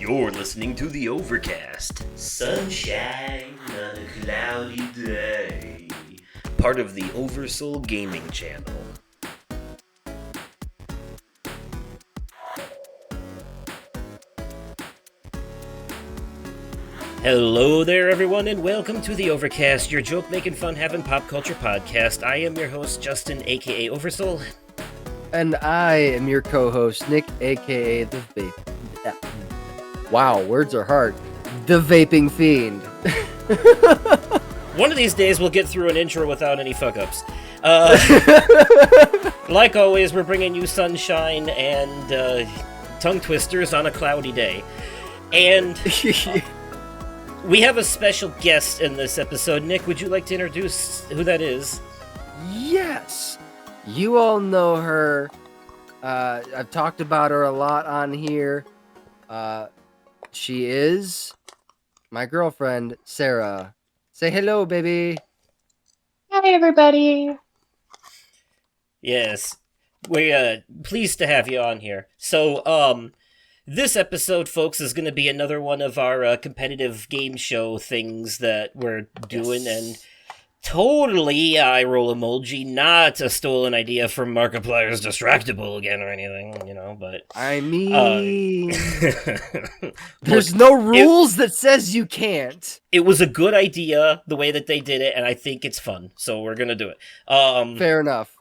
You're listening to the Overcast. Sunshine on a cloudy day. Part of the Oversoul Gaming channel. Hello there, everyone, and welcome to the Overcast, your joke-making, fun-having pop culture podcast. I am your host, Justin, aka Oversoul. And I am your co-host, Nick, aka the Vape. Wow, words are hard. The Vaping Fiend. One of these days, we'll get through an intro without any fuck-ups. Like always, we're bringing you sunshine and tongue twisters on a cloudy day. And we have a special guest in this episode. Nick, would you like to introduce who that is? Yes. You all know her. I've talked about her a lot on here. She is my girlfriend, Sarah. Say hello, baby. Hi, everybody. Yes. We're pleased to have you on here. So, this episode, folks, is going to be another one of our competitive game show things that we're doing, and totally eye roll emoji, not a stolen idea from Markiplier's Distractable again or anything, but... I mean... There's Look, no rules that says you can't. It was a good idea, the way that they did it, and I think it's fun, so we're going to do it. Fair enough.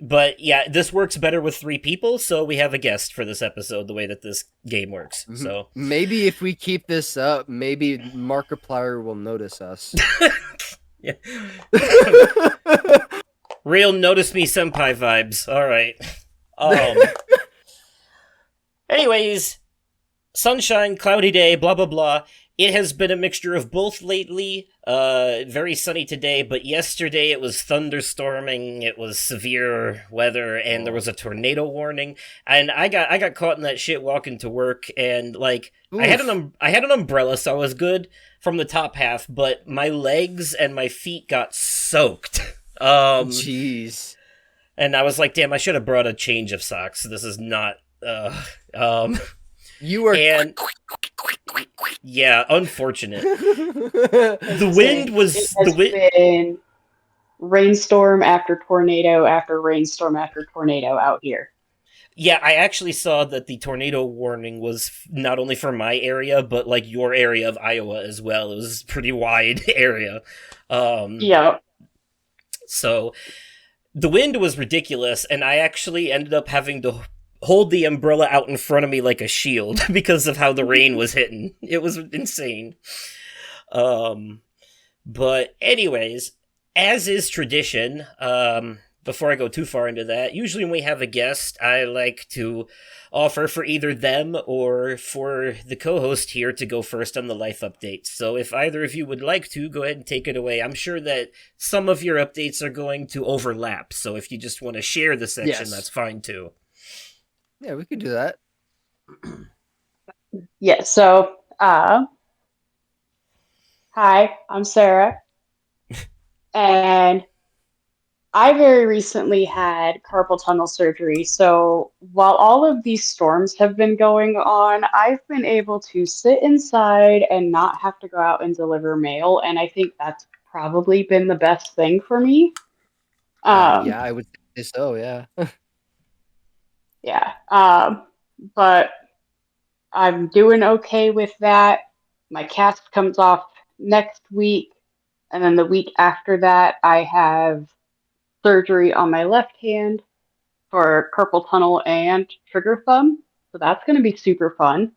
But yeah, this works better with 3 people, so we have a guest for this episode, the way that this game works. So maybe if we keep this up, maybe Markiplier will notice us. Yeah. Real notice me senpai vibes. All right. Anyways, sunshine, cloudy day, blah blah blah. It has been a mixture of both lately. Very sunny today, but yesterday it was thunderstorming. It was severe weather, and there was a tornado warning. And I got caught in that shit walking to work, and like Oof. I had an umbrella, so I was good from the top half, but my legs and my feet got soaked. Jeez. And I was like, damn, I should have brought a change of socks. This is not. You were. And yeah, unfortunate. The wind was Been rainstorm after tornado after rainstorm after tornado out here. Yeah, I actually saw that the tornado warning was not only for my area, but like your area of Iowa as well. It was a pretty wide area. Yeah. So the wind was ridiculous, and I actually ended up having to hold the umbrella out in front of me like a shield because of how the rain was hitting. It was insane. But anyways, as is tradition, before I go too far into that, usually when we have a guest, I like to offer for either them or for the co-host here to go first on the life updates. So if either of you would like to, go ahead and take it away. I'm sure that some of your updates are going to overlap, so if you just want to share the section, that's fine too. Yeah, we could do that. Yeah, so, hi, I'm Sarah, and I very recently had carpal tunnel surgery, so while all of these storms have been going on, I've been able to sit inside and not have to go out and deliver mail, and I think that's probably been the best thing for me. Yeah, I would say so, yeah. Yeah, but I'm doing okay with that. My cast comes off next week, and then the week after that, I have surgery on my left hand for carpal tunnel and trigger thumb. So that's going to be super fun.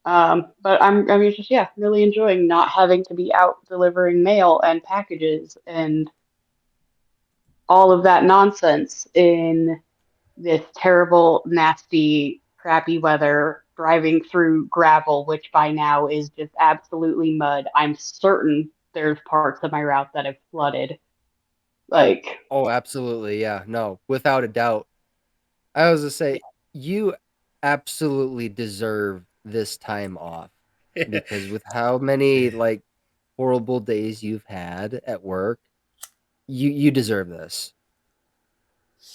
But I'm just really enjoying not having to be out delivering mail and packages and all of that nonsense in this terrible, nasty, crappy weather, driving through gravel, which by now is just absolutely mud. I'm certain there's parts of my route that have flooded. Oh, absolutely, yeah. No, without a doubt. I was to say, you absolutely deserve this time off. Because with how many, horrible days you've had at work, you deserve this.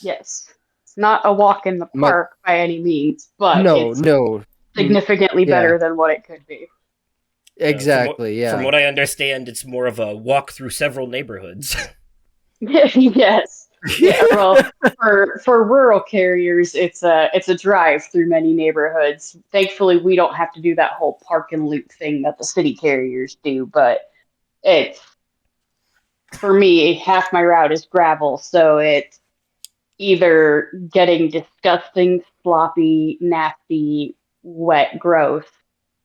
Yes. It's not a walk in the park by any means, but No, it's no. significantly Yeah, better than what it could be. exactly. From Yeah. what I understand, it's more of a walk through several neighborhoods. Yes. Yeah, well, for rural carriers, it's a drive through many neighborhoods. Thankfully, we don't have to do that whole park and loop thing that the city carriers do, but it's for me, half my route is gravel, so it's either getting disgusting, sloppy, nasty, wet growth,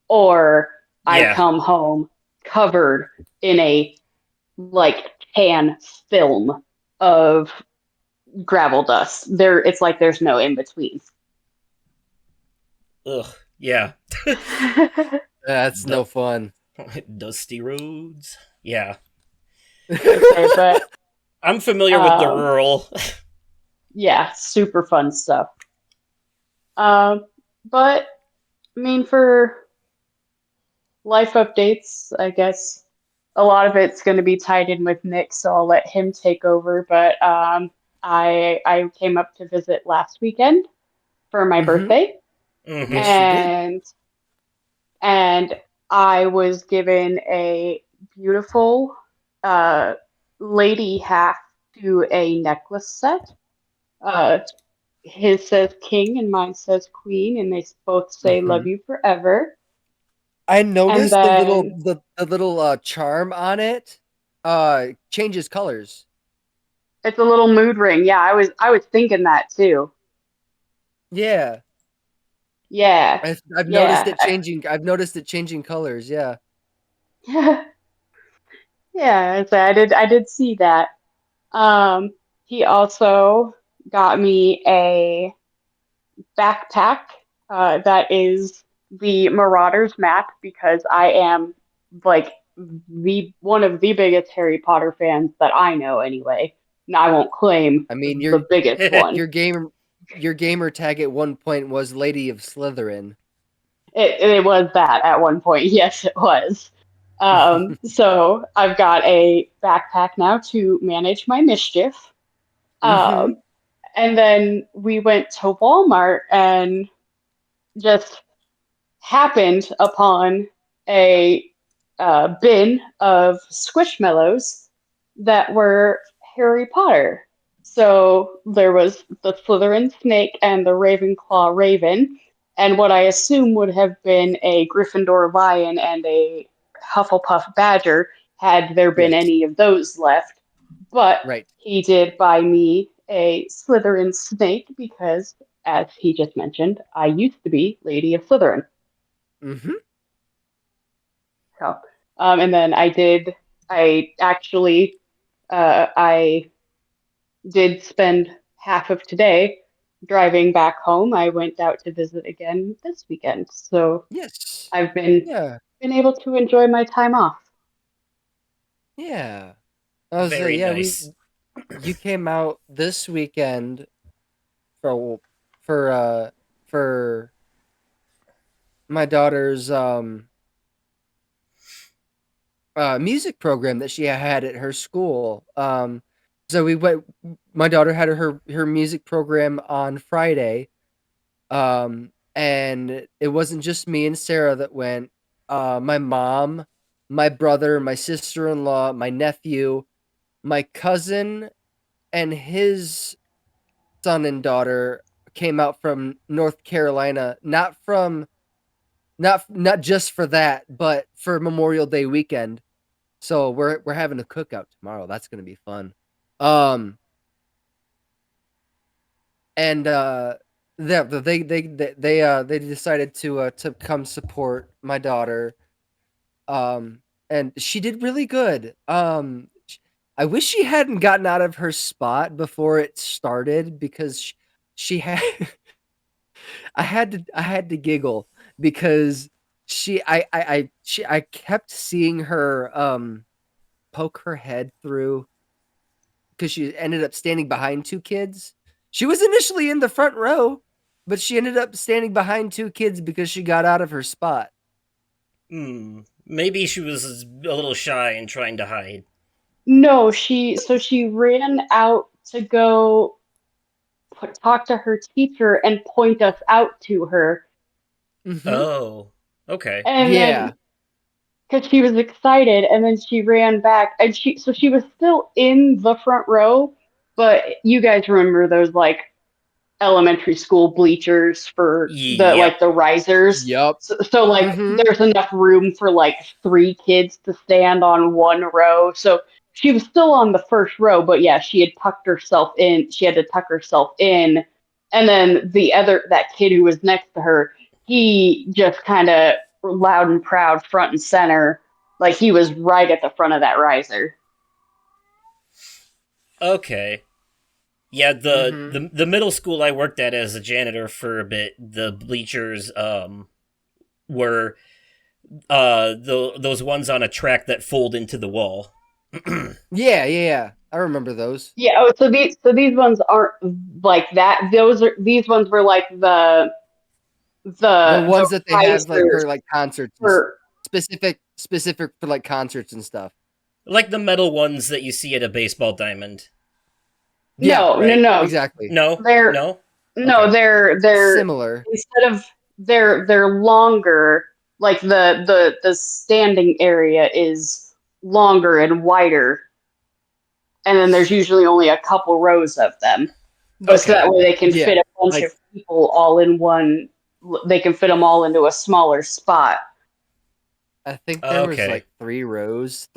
or I Yeah. come home covered in a like tan film of gravel dust. It's like there's no in between. Ugh. Yeah. That's Du- no fun. Dusty roads. Yeah. Okay, but I'm familiar with the um, rural. yeah, super fun stuff. Um, but I mean, for life updates, I guess a lot of it's going to be tied in with Nick, so I'll let him take over. But I came up to visit last weekend for my Hmm. birthday, Mm-hmm. Yes, you did. and and I was given a beautiful uh, lady hat to a necklace set. Uh, his says king and mine says queen, and they both say love Hmm. you forever. I And noticed then the little charm on it changes colors. it's a little mood ring. Yeah, I was thinking that too. Yeah. Yeah, I've noticed yeah, it changing. I've noticed it changing colors. Yeah. yeah. So I did see that. Um, he also got me a backpack that is the Marauders map because I am like the one of the biggest Harry Potter fans that I know anyway. And I won't claim I mean, the biggest one. your game your gamer tag at one point was Lady of Slytherin. It was that at one point. Yes, it was. So I've got a backpack now to manage my mischief. Hmm. Um, and then we went to Walmart and just happened upon a bin of Squishmallows that were Harry Potter. So there was the Slytherin snake and the Ravenclaw raven, and what I assume would have been a Gryffindor lion and a Hufflepuff badger had there been Yes. any of those left. But Right. he did buy me a Slytherin snake because, as he just mentioned, I used to be Lady of Slytherin. Hmm. So, and then I actually, I did spend half of today driving back home. I went out to visit again this weekend. So Yes. I've been Yeah. able to enjoy my time off. Yeah. I was Very yeah, we nice. you came out this weekend for for uh for my daughter's music program that she had at her school. So we went. My daughter had her music program on Friday, and it wasn't just me and Sarah that went. My mom, my brother, my sister in law, my nephew, my cousin, and his son and daughter came out from North Carolina, not just for that, but for Memorial Day weekend. So we're having a cookout tomorrow. That's gonna be fun. Um and they decided to come support my daughter. And she did really good. I wish she hadn't gotten out of her spot before it started because she had I had to giggle because I kept seeing her poke her head through because she ended up standing behind two kids. She was initially in the front row, but she ended up standing behind two kids because she got out of her spot. Hmm. Maybe she was a little shy and trying to hide. No, she ran out to go talk to her teacher and point us out to her. Mm-hmm. Oh, okay. And Yeah. then because she was excited, and then she ran back, and she was still in the front row, but you guys remember those like elementary school bleachers for the Yep. like the risers. Yup. So like Mm-hmm. there's enough room for like three kids to stand on one row. So she was still on the first row, but yeah, she had tucked herself in. She had to tuck herself in. And then that kid who was next to her, he just kind of loud and proud front and center, like he was right at the front of that riser. Okay. Yeah, Mm-hmm. the middle school I worked at as a janitor for a bit, the bleachers were those ones on a track that fold into the wall. Yeah. I remember those. Yeah. Oh, so these ones aren't like that. These ones were like The the ones that they have like risers for like concerts and for specific for like concerts and stuff. Like the metal ones that you see at a baseball diamond. Yeah, no no right. no Exactly. No? they're No? no Okay. they're Similar. instead of they're longer, like the standing area is longer and wider, and then there's usually only a couple rows of them, but so Okay. that way they can fit Yeah. a bunch Like of people all in one. They can fit them all into a smaller spot. I think there was Okay. like three rows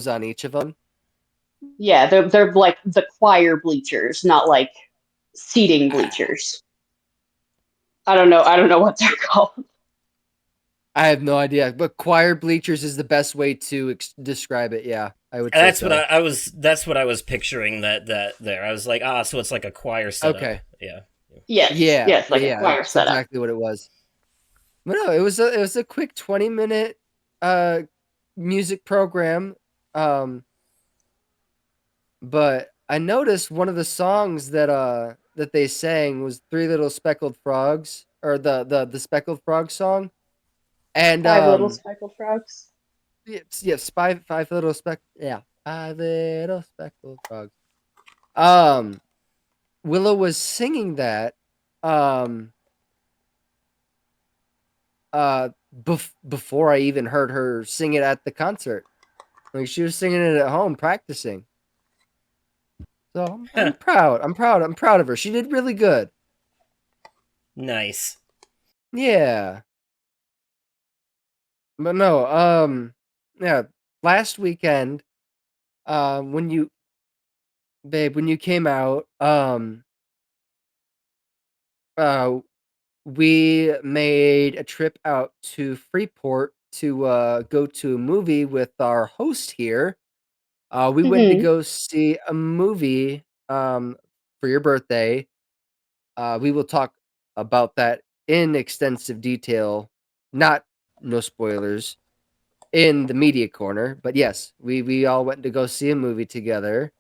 on each of them. Yeah, they're like the choir bleachers, not like seating bleachers. I don't know what they're called. I have no idea, but choir bleachers is the best way to describe it. Yeah, I would say That's what so. I was. That's what I was picturing. That there. I was like, so it's like a choir setup. Okay. Yeah. Yes, yes, like a choir That's setup. exactly what it was. But no, it was a quick 20-minute uh music program. Um, but I noticed one of the songs that they sang was Three Little Speckled Frogs, or the Speckled Frog song. And Five little speckled frogs. yes, five little speckled frogs. Willow was singing that um before I even heard her sing it at the concert. Like she was singing it at home practicing. So I'm proud. I'm proud of her. She did really good. Nice. Yeah. But no, yeah, last weekend, when you when you came out, uh we made a trip out to Freeport to go to a movie with our host here. We went to Mm-hmm. go see a movie for your birthday. We will talk about that in extensive detail, not no spoilers in the media corner. But yes, we all went to go see a movie together.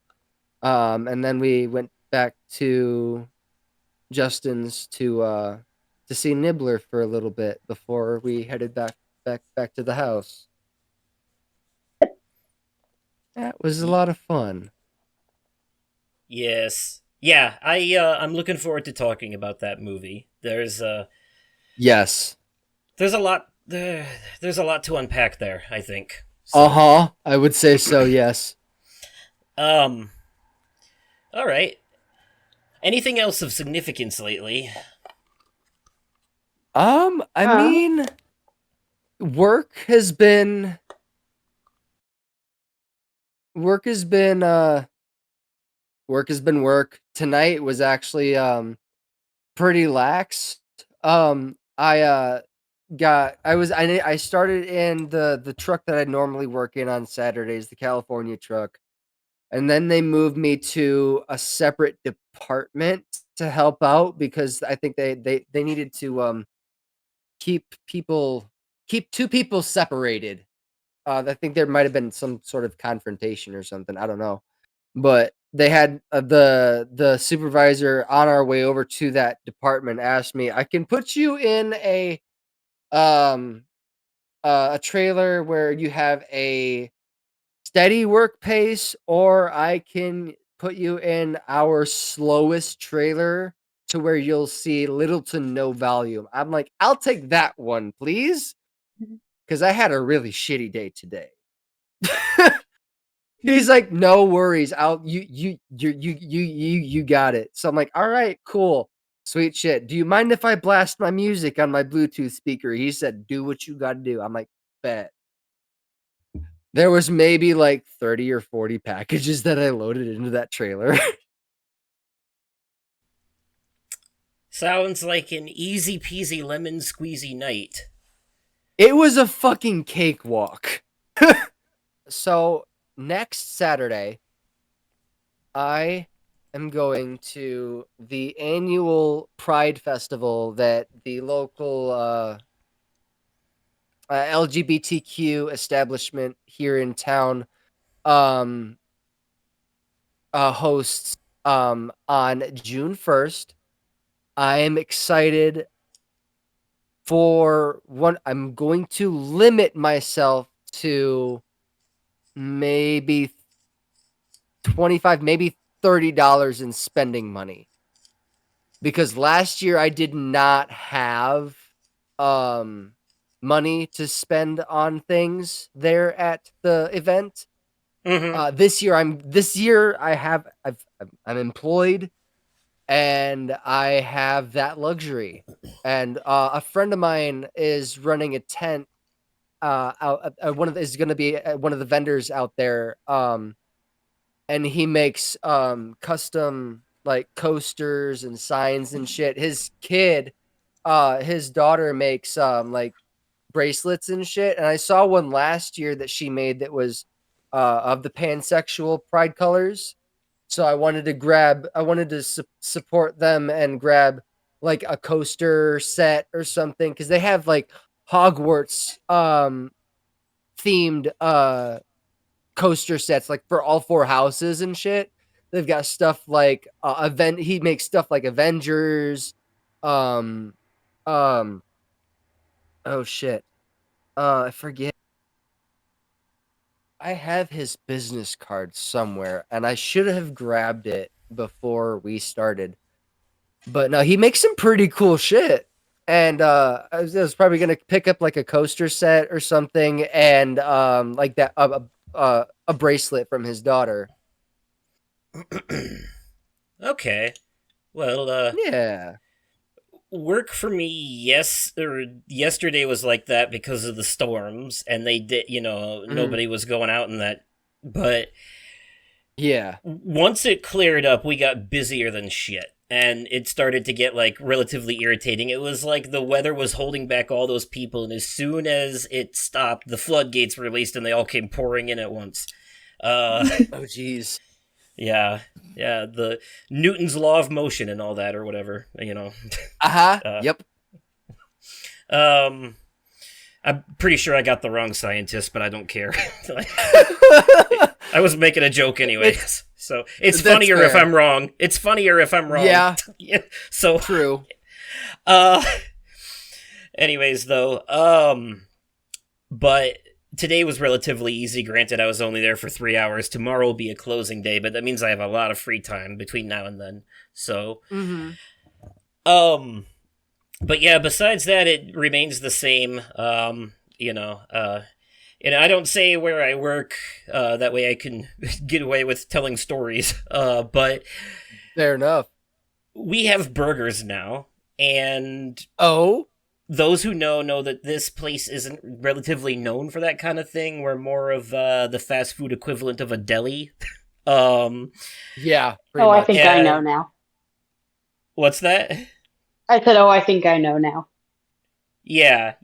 And then we went back to Justin's to see Nibbler for a little bit before we headed back to the house. That was a Y- lot of fun. yes. Yeah. I'm looking forward to talking about that movie. Yes. There's a lot. There's a lot to unpack there. I think. So. Uh-huh. I would say so, yes. Um. All right. Anything else of significance lately? I Uh, mean, work has been work has been work has been work. Tonight was actually pretty lax. I started in the truck that I normally work in on Saturdays, the California truck. And then they moved me to a separate department to help out because I think they needed to keep people keep two people separated. I think there might have been some sort of confrontation or something. I don't know, but they had the supervisor on our way over to that department asked me, "I can put you in um a trailer where you have a steady work pace, or I can put you in our slowest trailer." to where you'll see little to no volume. I'm like, I'll take that one, please, because I had a really shitty day today. He's like, no worries, you got it. So I'm like, all right, cool, sweet shit. Do you mind if I blast my music on my Bluetooth speaker? He said, do what you got to do. I'm like, bet. There was maybe like 30 or 40 packages that I loaded into that trailer. Sounds like an easy peasy lemon squeezy night. It was a fucking cakewalk. So next Saturday, I am going to the annual Pride Festival that the local LGBTQ establishment here in town hosts on June 1st. I am excited for one. I'm going to limit myself to maybe $25, maybe $30 in spending money. Because last year I did not have money to spend on things there at the event. Mm-hmm. This year I'm employed and I have that luxury. And a friend of mine is running a tent is going to be one of the vendors out there, and he makes custom like coasters and signs and shit. His daughter makes like bracelets and shit, and I saw one last year that she made that was of the pansexual pride colors. So I wanted to support them and grab like a coaster set or something, because they have like Hogwarts themed coaster sets like for all four houses and shit. They've got stuff like he makes stuff like Avengers, um oh shit. I forget. I have his business card somewhere and I should have grabbed it before we started. But no, he makes some pretty cool shit. And I was probably gonna pick up like a coaster set or something, and like that a bracelet from his daughter. Okay. Well, Yeah. work for me, yesterday was like that because of the storms, and they did, nobody was going out in that. But yeah, once it cleared up, we got busier than shit. And it started to get, like, relatively irritating. It was like the weather was holding back all those people, and as soon as it stopped, the floodgates released and they all came pouring in at once. Oh, jeez. Yeah, the Newton's law of motion and all that, or whatever, Yep. I'm pretty sure I got the wrong scientist, but I don't care. I was making a joke anyways. So it's funnier if I'm wrong. It's funnier if I'm wrong. Yeah. So true. Anyways, though, but today was relatively easy. Granted, I was only there for 3 hours. Tomorrow will be a closing day, but that means I have a lot of free time between now and then. So, but yeah, besides that, it remains the same. I don't say where I work, that way I can get away with telling stories, but... Fair enough. We have burgers now, and... Oh? Those who know that this place isn't relatively known for that kind of thing. We're more of the fast food equivalent of a deli. Yeah. Oh, much. I think I know now. What's that? I said, I think I know now. Yeah.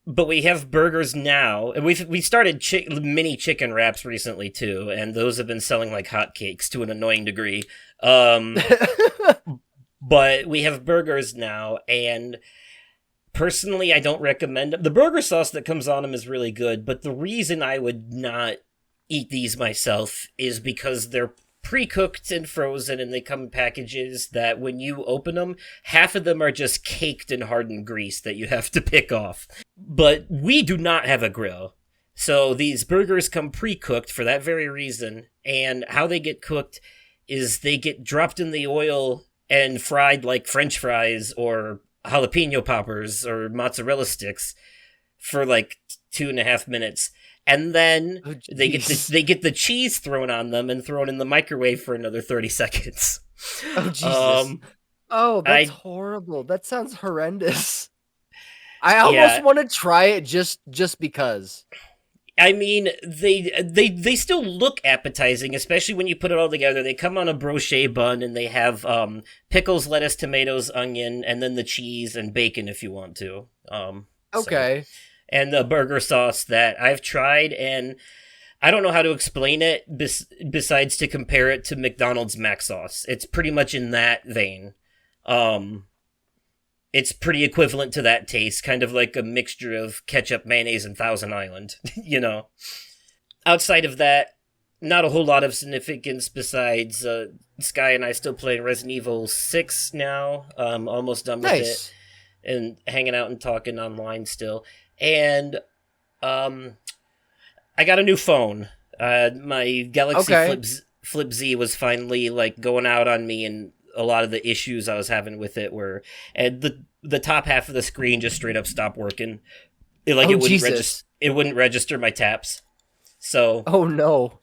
But we have burgers now, and we started mini chicken wraps recently too, and those have been selling like hotcakes to an annoying degree. But we have burgers now, and personally, I don't recommend them. The burger sauce that comes on them is really good, but the reason I would not eat these myself is because they're pre-cooked and frozen, and they come in packages that when you open them, half of them are just caked in hardened grease that you have to pick off. But we do not have a grill, so these burgers come pre-cooked for that very reason, and how they get cooked is they get dropped in the oil and fried like French fries or jalapeno poppers or mozzarella sticks for like 2.5 minutes, and then Oh, they get the cheese thrown on them and thrown in the microwave for another 30 seconds. oh Jesus. Um, Oh, that's I horrible. That sounds horrendous. I almost yeah, want to try it just because. I mean, they still look appetizing, especially when you put it all together. They come on a brochet bun, and they have pickles, lettuce, tomatoes, onion, and then the cheese and bacon if you want to. So Okay. and the burger sauce that I've tried, and I don't know how to explain it besides to compare it to McDonald's mac sauce. It's pretty much in that vein. Um, it's pretty equivalent to that taste, kind of like a mixture of ketchup, mayonnaise, and Thousand Island, you know. Outside of that, not a whole lot of significance besides Sky and I still playing Resident Evil 6 now. Almost done with it. Nice. And hanging out and talking online still. And I got a new phone. My Galaxy Okay. Flip Z was finally like going out on me, and a lot of the issues I was having with it were, and the top half of the screen just straight up stopped working. It Oh, wouldn't Jesus. register. It wouldn't register my taps. So, Oh no.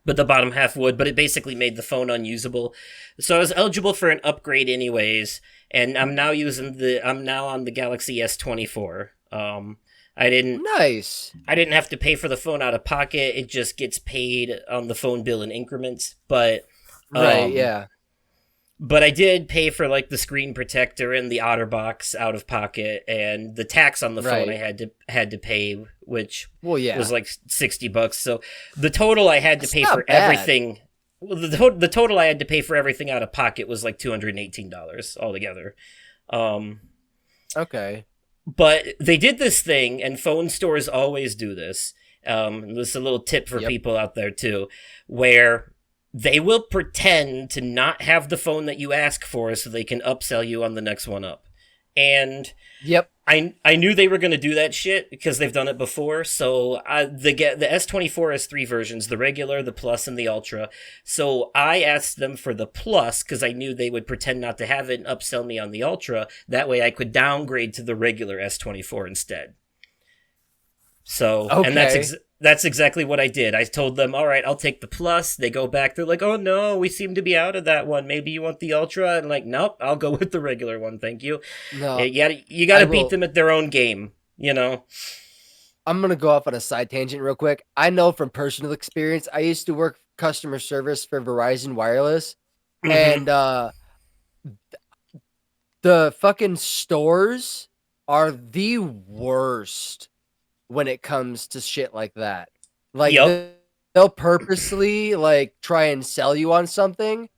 but the bottom half would. But it basically made the phone unusable. So I was eligible for an upgrade anyways, and I'm now on the Galaxy S24. I didn't Nice. have to pay for the phone out of pocket. It just gets paid on the phone bill in increments. But Right, yeah. but I did pay for like the screen protector and the OtterBox out of pocket, and the tax on the phone Right. I had to pay, which Well, yeah. was like $60. So the total I had to That's pay not for bad. everything. Well, the total I had to pay for everything out of pocket was like $218 altogether. Okay. But they did this thing, and phone stores always do this. This is a little tip for Yep. people out there too, where they will pretend to not have the phone that you ask for so they can upsell you on the next one up. And Yep. I knew they were going to do that shit because they've done it before. So the S24 has 3 versions: the regular, the plus, and the ultra. So I asked them for the plus because I knew they would pretend not to have it and upsell me on the ultra. That way I could downgrade to the regular S24 instead. So, and Okay. that's exactly what I did. I told them, all right, I'll take the plus. They go back. They're like, oh no, we seem to be out of that one. Maybe you want the ultra. And like, nope, I'll go with the regular one. Thank you. No. You got I to beat will. them at their own game, you know? I'm gonna go off on a side tangent real quick. I know from personal experience, I used to work customer service for Verizon Wireless, Mm-hmm. and the fucking stores are the worst when it comes to shit like that. Like Yep. they'll purposely like try and sell you on something,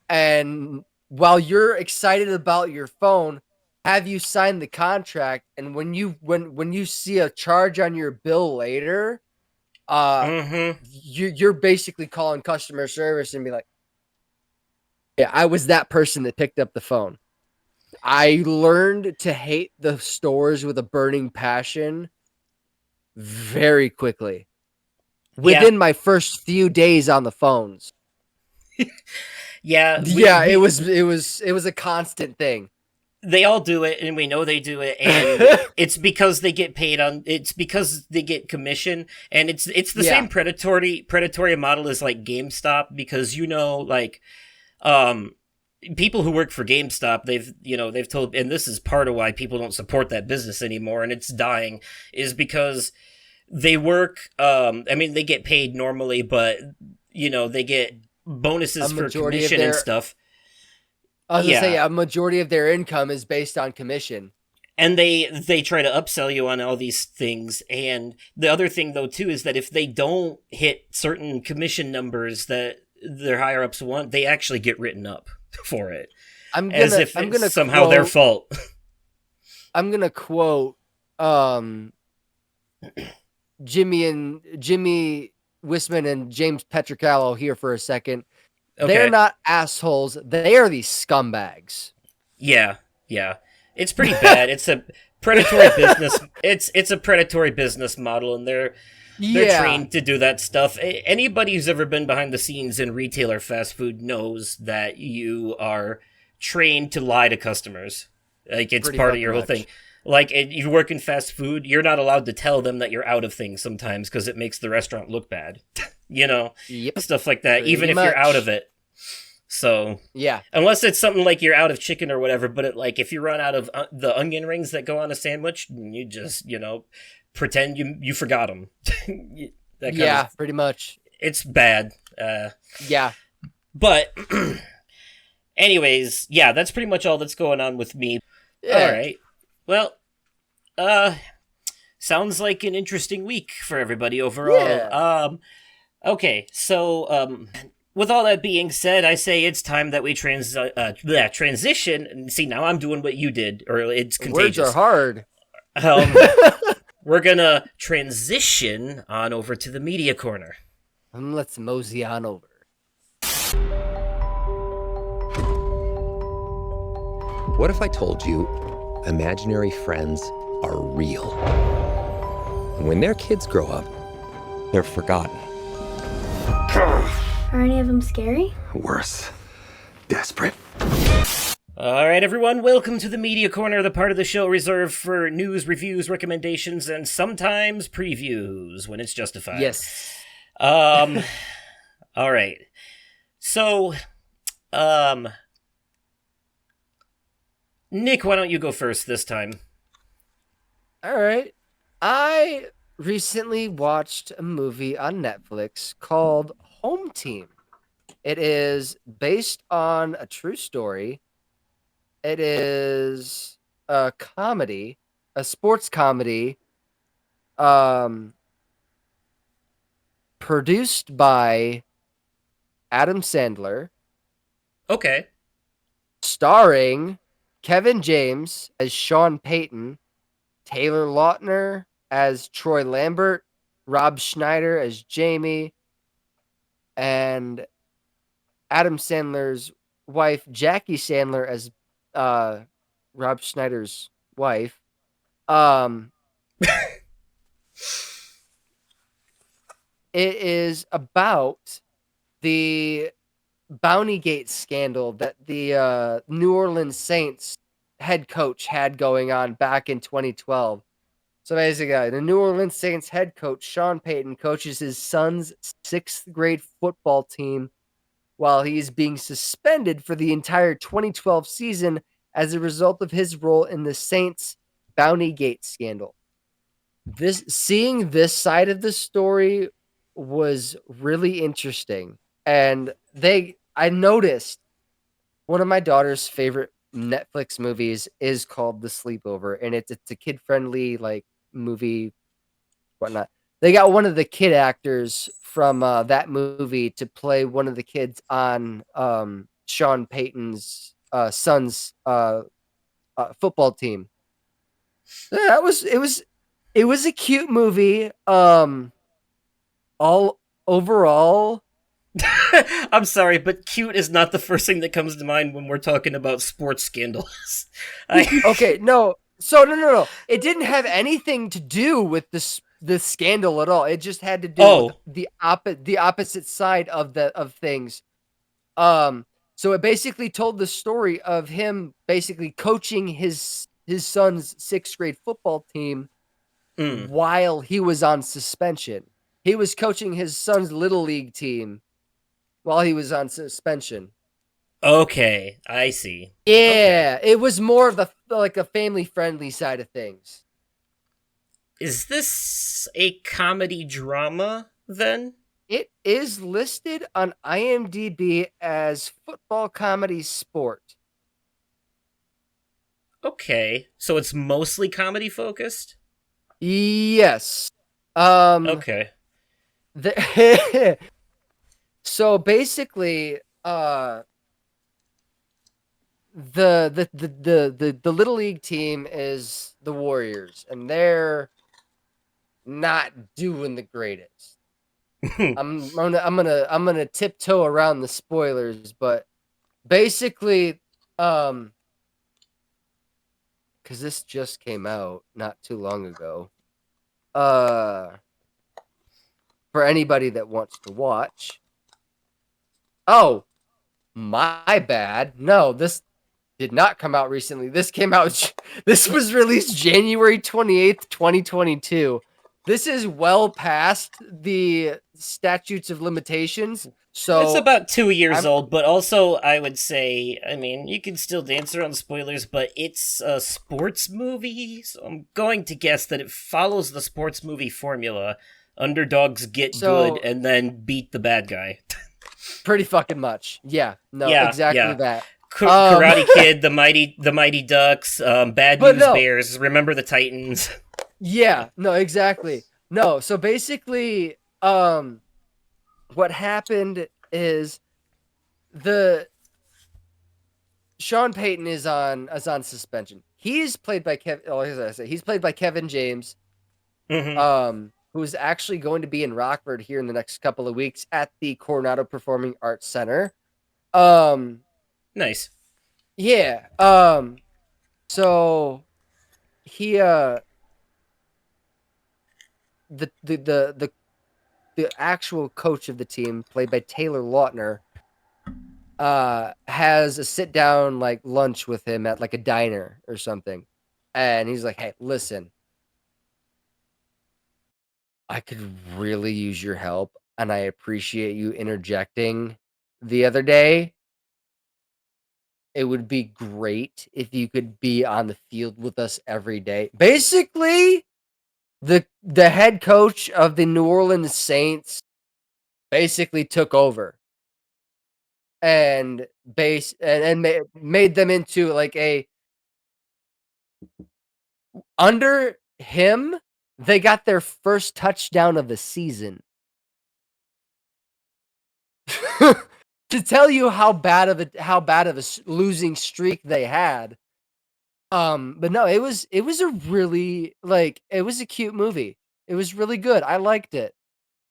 and while you're excited about your phone, have you signed the contract? And when you see a charge on your bill later, uh, Mm-hmm. you're basically calling customer service and be like, "Yeah, I was that person that picked up the phone." I learned to hate the stores with a burning passion very quickly. Yeah. Within my first few days on the phones. Yeah. Yeah, it was a constant thing. They all do it, and we know they do it, and it's because they get paid it's because they get commission, and it's the Yeah. same predatory model as like GameStop, because like um people who work for GameStop, they've told, and this is part of why people don't support that business anymore, and it's dying, is because they work. I mean, they get paid normally, but they get bonuses A for majority of commission and their stuff. I was gonna say Yeah, a majority of their income is based on commission. and they try to upsell you on all these things. And the other thing though too is that if they don't hit certain commission numbers that their higher ups want, they actually get written up for it, as if I'm it's gonna somehow their quote fault. I'm gonna quote Jimmy Wisman and James Petricalo here for a second. They're Okay. not assholes. They are these scumbags. Yeah, yeah. It's pretty bad. It's a predatory business. It's a predatory business model, and they're trained to do that stuff. Anybody who's ever been behind the scenes in retail or fast food knows that you are trained to lie to customers. Like, it's Pretty part of your whole much. thing. Like, you work in fast food, you're not allowed to tell them that you're out of things sometimes because it makes the restaurant look bad. Yep. Stuff like that, Pretty even if you're much. out of it. So, Yeah. unless it's something like you're out of chicken or whatever, but if you run out of the onion rings that go on a sandwich, you just, pretend you forgot them. Pretty much. It's bad. Yeah. But, anyways, yeah, that's pretty much all that's going on with me. Yeah. All right. Well, sounds like an interesting week for everybody overall. Yeah. Okay, so, with all that being said, I say it's time that we transition. And see, now I'm doing what you did, or it's contagious. Words are hard. We're gonna transition on over to the media corner. Let's mosey on over. What if I told you imaginary friends are real? And when their kids grow up, they're forgotten. Are any of them scary? Worse. Desperate. All right, everyone, welcome to the Media Corner, the part of the show reserved for news, reviews, recommendations, and sometimes previews when it's justified. Yes. All right. So, Nick, why don't you go first this time? All right. I recently watched a movie on Netflix called Home Team. It is based on a true story. It is a comedy, a sports comedy, produced by Adam Sandler, Okay. starring Kevin James as Sean Payton, Taylor Lautner as Troy Lambert, Rob Schneider as Jamie, and Adam Sandler's wife, Jackie Sandler, as Rob Schneider's wife. It is about the Bountygate scandal that the New Orleans Saints head coach had going on back in 2012. So basically, the New Orleans Saints head coach, Sean Payton, coaches his son's 6th grade football team while he's being suspended for the entire 2012 season as a result of his role in the Saints Bountygate scandal. Seeing this side of the story was really interesting. And I noticed one of my daughter's favorite Netflix movies is called The Sleepover, and it's a kid-friendly movie, whatnot. They got one of the kid actors from that movie to play one of the kids on Sean Payton's son's football team. Yeah, it was a cute movie. All overall, I'm sorry, but cute is not the first thing that comes to mind when we're talking about sports scandals. Okay, no. So no. It didn't have anything to do with this scandal at all. It just had to do with the opposite side of things. So it basically told the story of him basically coaching his son's 6th grade football team while he was on suspension. He was coaching his son's little league team while he was on suspension. Okay, I see. Yeah, okay. It was more of a family-friendly side of things. Is this a comedy drama, then? It is listed on IMDb as football comedy sport. Okay, so it's mostly comedy focused? Yes. Okay. So basically, the little league team is the Warriors, and they're not doing the greatest. I'm gonna tiptoe around the spoilers, but basically, because this just came out not too long ago. For anybody that wants to watch. Oh, my bad. No, this did not come out recently. This came out. This was released January 28th, 2022. This is well past the statutes of limitations. So it's about 2 years old, but also I would say, I mean, you can still dance around spoilers, but it's a sports movie, so I'm going to guess that it follows the sports movie formula. Underdogs get good and then beat the bad guy. Pretty fucking much. Yeah. No, Yeah, exactly yeah. that. Karate Kid, the Mighty Ducks, Bad News Bears, Remember the Titans. Yeah, no, exactly. No, so basically, what happened is Sean Payton is on suspension. He's played by he's played by Kevin James, who's actually going to be in Rockford here in the next couple of weeks at the Coronado Performing Arts Center. Nice. Yeah. So he the actual coach of the team, played by Taylor Lautner, has a sit down like lunch with him at like a diner or something. And he's like, "Hey, listen, I could really use your help, and I appreciate you interjecting the other day. It would be great if you could be on the field with us every day." Basically, the head coach of the New Orleans Saints basically took over and made them into like a under him. They got their first touchdown of the season. To tell you how bad of a losing streak they had. But no, it was a really it was a cute movie. It was really good. I liked it.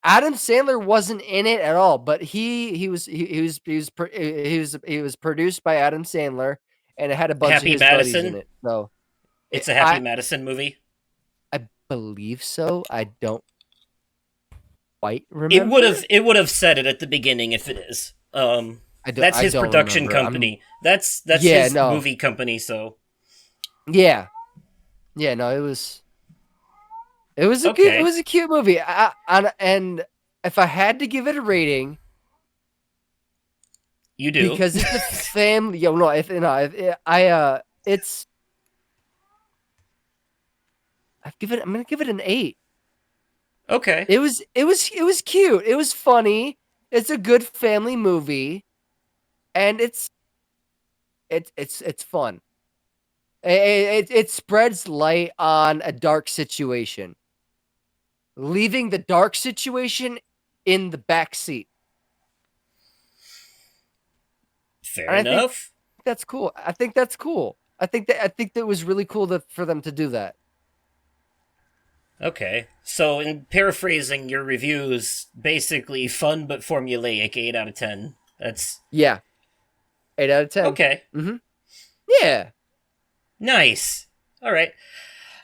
Adam Sandler wasn't in it at all, but he was produced by Adam Sandler, and it had a bunch Happy of his Madison? buddies in it. So it's a Happy Madison movie. I believe so. I don't quite remember. It would have said it at the beginning if it is. That's his production company. That's his movie company. So yeah. No, it was a cute movie. And if I had to give it a rating, you do, because it's a family. I'm gonna give it an 8. Okay. It was cute. It was funny. It's a good family movie, and it's fun. It spreads light on a dark situation, leaving the dark situation in the back seat. Fair enough. That's cool. I think that's cool. I think that was really cool for them to do that. Okay, so in paraphrasing your reviews, basically fun but formulaic, 8 out of 10. That's 8 out of 10. Okay. Mm-hmm. Yeah. Nice. All right,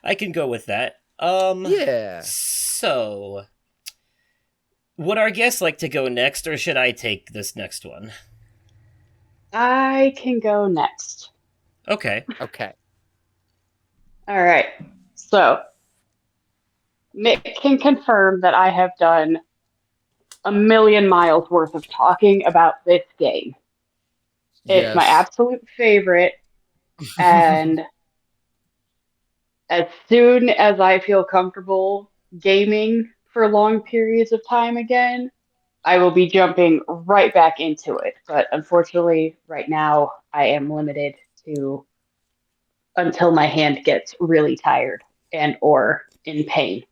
I can go with that. Yeah. So, would our guests like to go next, or should I take this next one? I can go next. Okay. All right. So, Nick can confirm that I have done a million miles worth of talking about this game. Yes. It's my absolute favorite, and as soon as I feel comfortable gaming for long periods of time again, I will be jumping right back into it. But unfortunately, right now, I am limited to until my hand gets really tired and or in pain.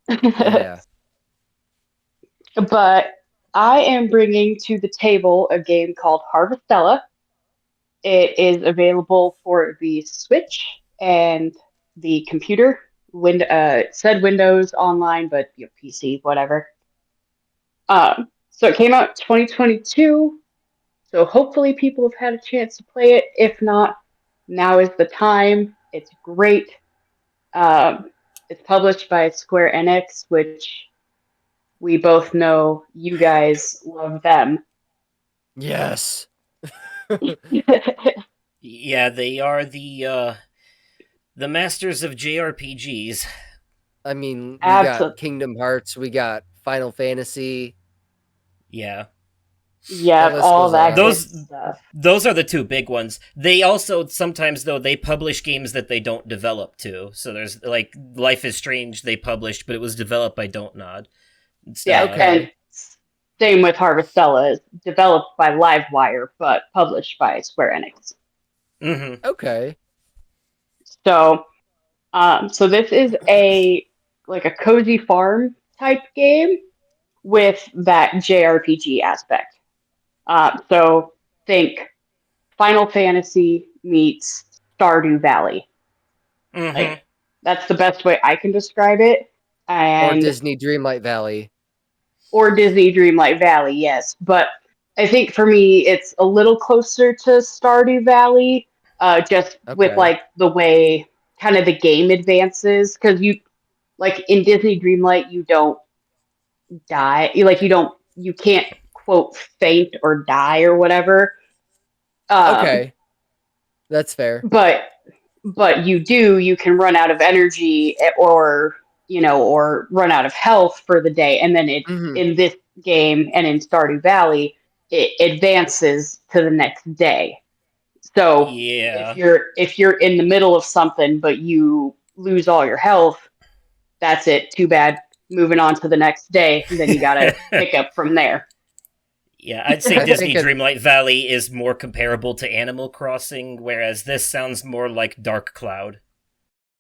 Yeah. But I am bringing to the table a game called Harvestella. It is available for the Switch and the computer. Said Windows online, but PC, whatever. So it came out 2022. So hopefully people have had a chance to play it. If not, now is the time. It's great. It's published by Square Enix, which we both know you guys love them. Yes. Yeah, they are the masters of JRPGs. I mean, we got Absolutely. Kingdom Hearts, we got Final Fantasy. Yeah. The Yep, list all goes that on. good Those stuff. those are the two big ones. They also sometimes though they publish games that they don't develop too. So there's like Life is Strange they published, but it was developed by Don't Nod instead Yeah, of and same with Harvestella, developed by Livewire, but published by Square Enix. Mm-hmm. Okay. So, so this is a cozy farm type game with that JRPG aspect. So think Final Fantasy meets Stardew Valley. Mm-hmm. Like that's the best way I can describe it. Or And Disney Dreamlight Valley. or Disney Dreamlight Valley, yes. But I think for me, it's a little closer to Stardew Valley, just with Okay. like the way kind of the game advances. Because you like in Disney Dreamlight, you don't die. You can't quote faint or die or whatever. Um, Okay. That's fair. but you can run out of energy or run out of health for the day, and then it Mm-hmm. in this game and in Stardew Valley it advances to the next day. So Yeah. if you're in the middle of something but you lose all your health, that's it, too bad, moving on to the next day, and then you gotta pick up from there. Yeah, I'd say I think Disney Dreamlight Valley is more comparable to Animal Crossing, whereas this sounds more like Dark Cloud.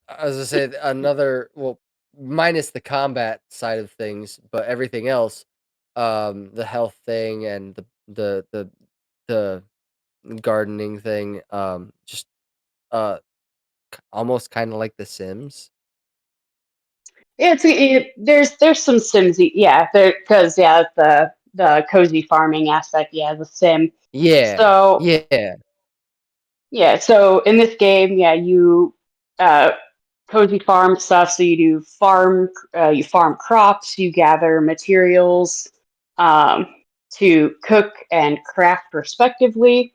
I was gonna say another, well, minus the combat side of things, but everything else, the health thing and the gardening thing, just uh almost kind of like The Sims. Yeah, there's some Sims, yeah, because the cozy farming aspect, yeah, the sim. Yeah, So yeah. yeah, so in this game, yeah, you uh, cozy farm stuff. So you farm crops, you gather materials um, to cook and craft respectively,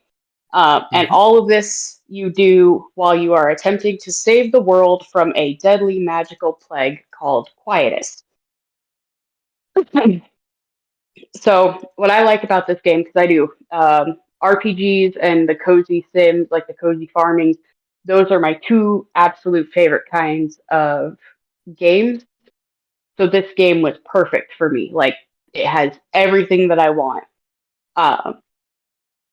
and Mm-hmm. all of this you do while you are attempting to save the world from a deadly magical plague called Quietus. So what I like about this game, because I do RPGs and the cozy sims, like the cozy farming, those are my two absolute favorite kinds of games. So this game was perfect for me. Like it has everything that I want. Um,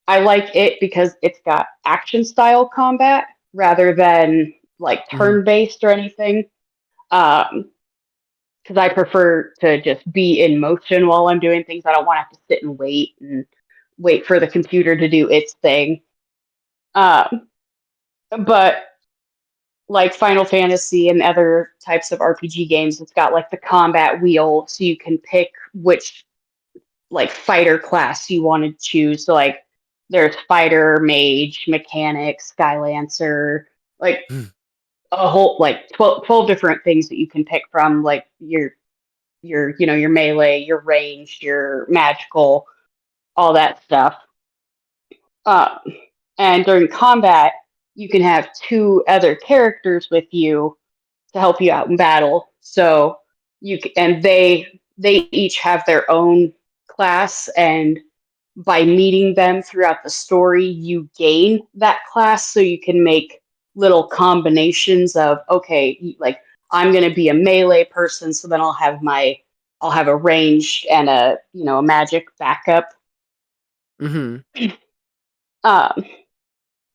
I like it because it's got action style combat rather than like Mm-hmm. turn based or anything. Um, because I prefer to just be in motion while I'm doing things. I don't want to have to sit and wait for the computer to do its thing. Um, but like Final Fantasy and other types of RPG games, it's got like the combat wheel, so you can pick which like fighter class you want to choose. So like there's fighter, mage, mechanic, skylancer, like a whole like 12 different things that you can pick from, like your melee, your ranged, your magical, all that stuff. Uh, and during combat, you can have two other characters with you to help you out in battle. So and they each have their own class, and by meeting them throughout the story, you gain that class. So you can make little combinations of, okay, like I'm going to be a melee person, so then I'll have a ranged and a magic backup. Mm-hmm. Um,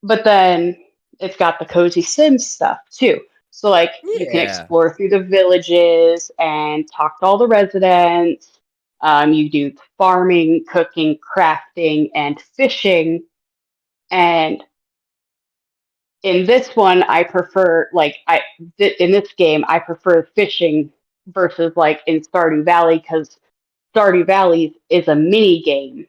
but then it's got the cozy Sims stuff too. So like you can Yeah. explore through the villages and talk to all the residents. You do farming, cooking, crafting, and fishing. And in this one, I prefer in this game I prefer fishing versus like in Stardew Valley, because Stardew Valley is a mini game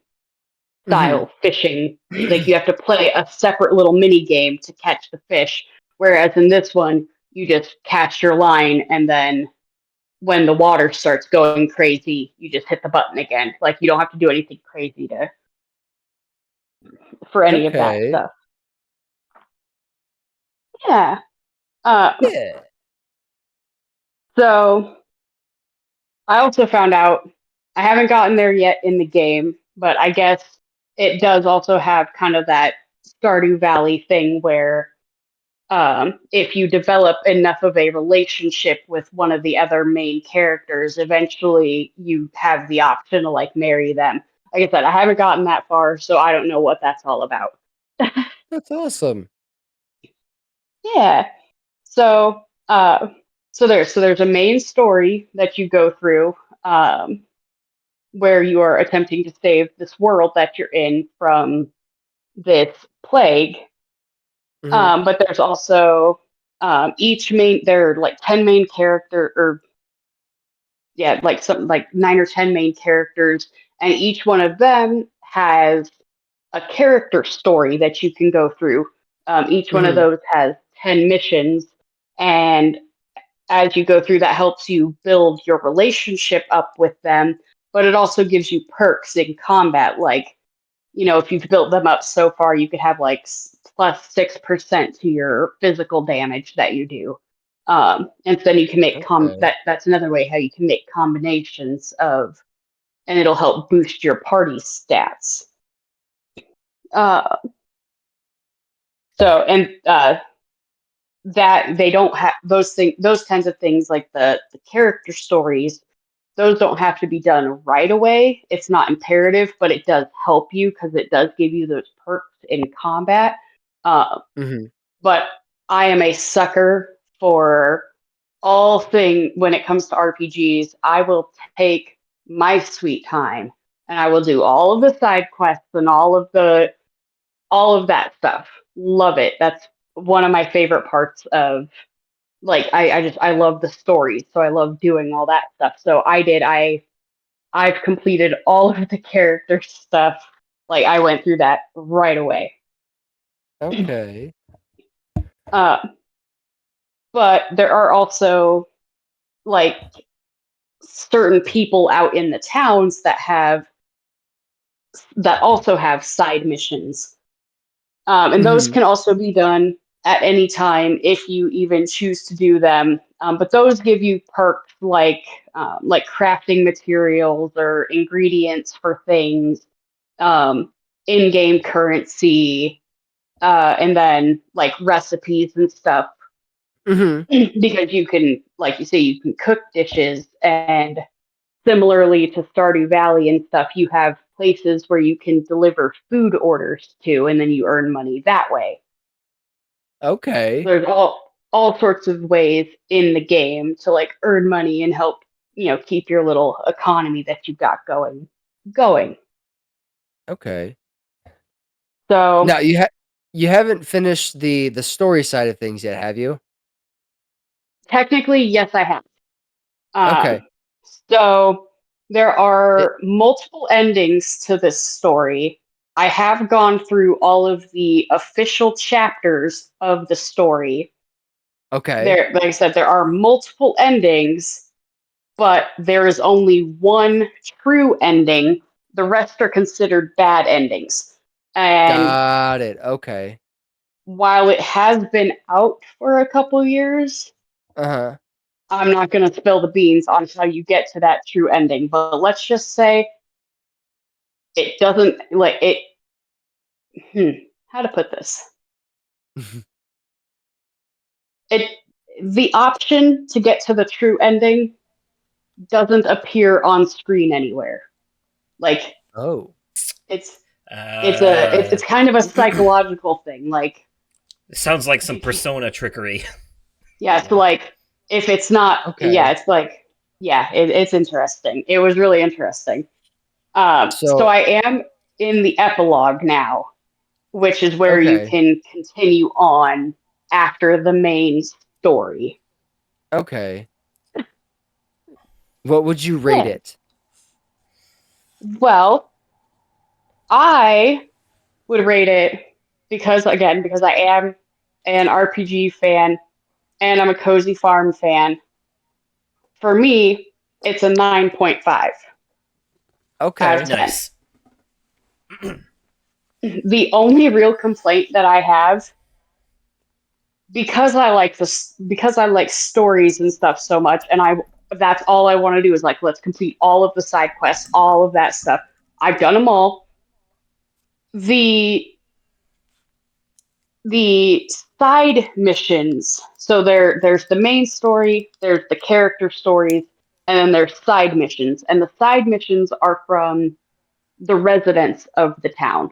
Mm-hmm. style fishing. Like you have to play a separate little mini game to catch the fish. Whereas in this one, you just cast your line, and then when the water starts going crazy, you just hit the button again. Like you don't have to do anything crazy for any of that Okay. stuff. Yeah. Uh, Yeah. so I also found out I haven't gotten there yet in the game, but I guess it does also have kind of that Stardew Valley thing where if you develop enough of a relationship with one of the other main characters, eventually you have the option to like marry them. Like I said, I haven't gotten that far, so I don't know what that's all about. That's awesome. Yeah. So, there's a main story that you go through, where you are attempting to save this world that you're in from this plague. Mhm. But there's also each main there are like 10 main character or yeah, like something like 9 or 10 main characters, and each one of them has a character story that you can go through. Each one of Mhm. those has 10 missions, and as you go through, that helps you build your relationship up with them, but it also gives you perks in combat. Like, if you've built them up so far, you could have like plus 6% to your physical damage that you do. And so then you can make Okay. that's another way how you can make combinations of, and it'll help boost your party stats. Uh, and that they don't have those kinds of things like the character stories. Those don't have to be done right away. It's not imperative, but it does help you because it does give you those perks in combat. Uh, Mhm. but I am a sucker for all thing when it comes to RPGs. I will take my sweet time and I will do all of the side quests and all of that stuff. Love it. That's one of my favorite parts of like I love the stories, so I love doing all that stuff. So I've completed all of the character stuff. Like I went through that right away. Okay. Uh, but there are also like certain people out in the towns that also have side missions. And those Mhm. can also be done at any time if you even choose to do them. But those give you perks like crafting materials or ingredients for things, in-game currency, and then like recipes and stuff. Mhm. Because you can, like you say, you can cook dishes, and similarly to Stardew Valley and stuff, you have places where you can deliver food orders to, and then you earn money that way. Okay. There's all sorts of ways in the game to like earn money and help keep your little economy that you've got going. Okay. So Now you haven't finished the story side of things yet, have you? technically, yes, I have. Okay. Um, so there It are multiple endings to this story. I have gone through all of the official chapters of the story. okay. There, like I said, there are multiple endings, but there is only one true ending. The rest are considered bad endings. And Got it. Okay. while it has been out for a couple years, Uh-huh. I'm not going to spill the beans on how you get to that true ending. But let's just say it doesn't like it. How to put this? It the option to get to the true ending doesn't appear on screen anywhere. Like Oh. it's Uh, it's kind of a psychological thing. Like sounds like some persona trickery. yeah, so like if it's not, yeah, Okay. it's like yeah, it's interesting. It was really interesting. So So I am in the epilogue now, which is where you okay. can continue on after the main story. Okay. What would you rate Yeah. it? Well, I would rate it because I am an RPG fan, and I'm a Cozy Farm fan. For me, it's a 9.5 out Okay. of 10. Nice. The only real complaint that I have, because I like stories and stuff so much, and that's all I want to do is like, let's complete all of the side quests, all of that stuff. I've done them all. The the side missions. So there's the main story, there's the character stories, and then there's side missions. And the side missions are from the residents of the town.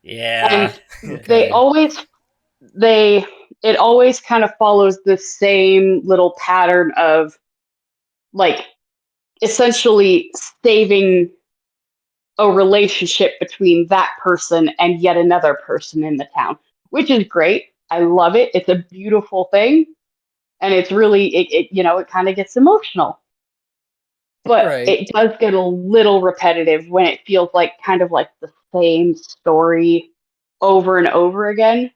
Yeah. And they Okay. always they it always kind of follows the same little pattern of like essentially saving a relationship between that person and yet another person in the town, which is great. I love it. It's a beautiful thing. And it's really, it kind of gets emotional. But Right. it does get a little repetitive when it feels like kind of like the same story over and over again.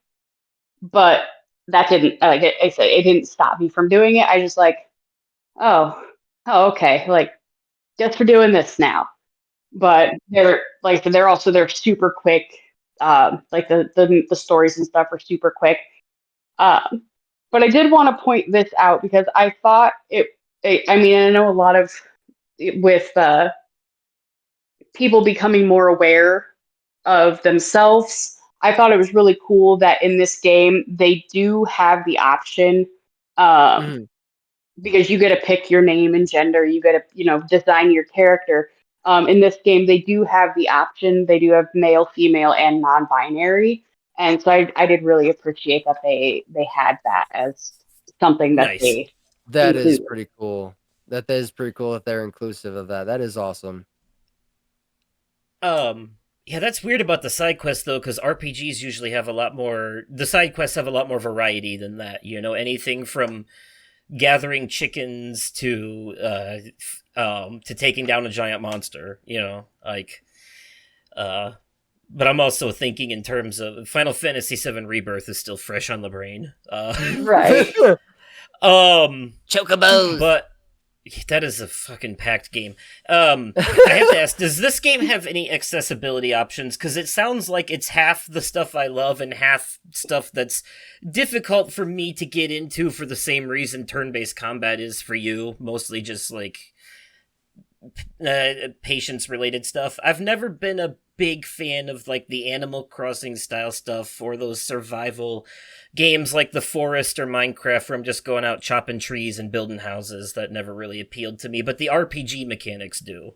But that didn't, like I said, it didn't stop me from doing it. I just like, oh, okay. Like, just for doing this now. But they're super quick. Like the stories and stuff are super quick. Um, but I did want to point this out because I thought I mean, I know a lot of with people becoming more aware of themselves. I thought it was really cool that in this game they do have the option. Um, Mhm. because you get to pick your name and gender, you get to design your character. In this game, they do have the option. They do have male, female, and non-binary, and so I did really appreciate that they had that as something that Nice. they That is include. pretty cool. That is pretty cool if they're inclusive of that. That is awesome. Yeah, that's weird about the side quests though, because RPGs usually have a lot more. The side quests have a lot more variety than that. Anything from gathering chickens to taking down a giant monster. Like uh. But I'm also thinking in terms of Final Fantasy VII Rebirth is still fresh on the brain. Right. Chocobos. But that is a fucking packed game. I have to ask, does this game have any accessibility options? Because it sounds like it's half the stuff I love and half stuff that's difficult for me to get into for the same reason turn-based combat is for you. Mostly just like patience-related stuff. I've never been a big fan of like the Animal Crossing style stuff or those survival games like The Forest or Minecraft where I'm just going out chopping trees and building houses. That never really appealed to me, but the RPG mechanics do.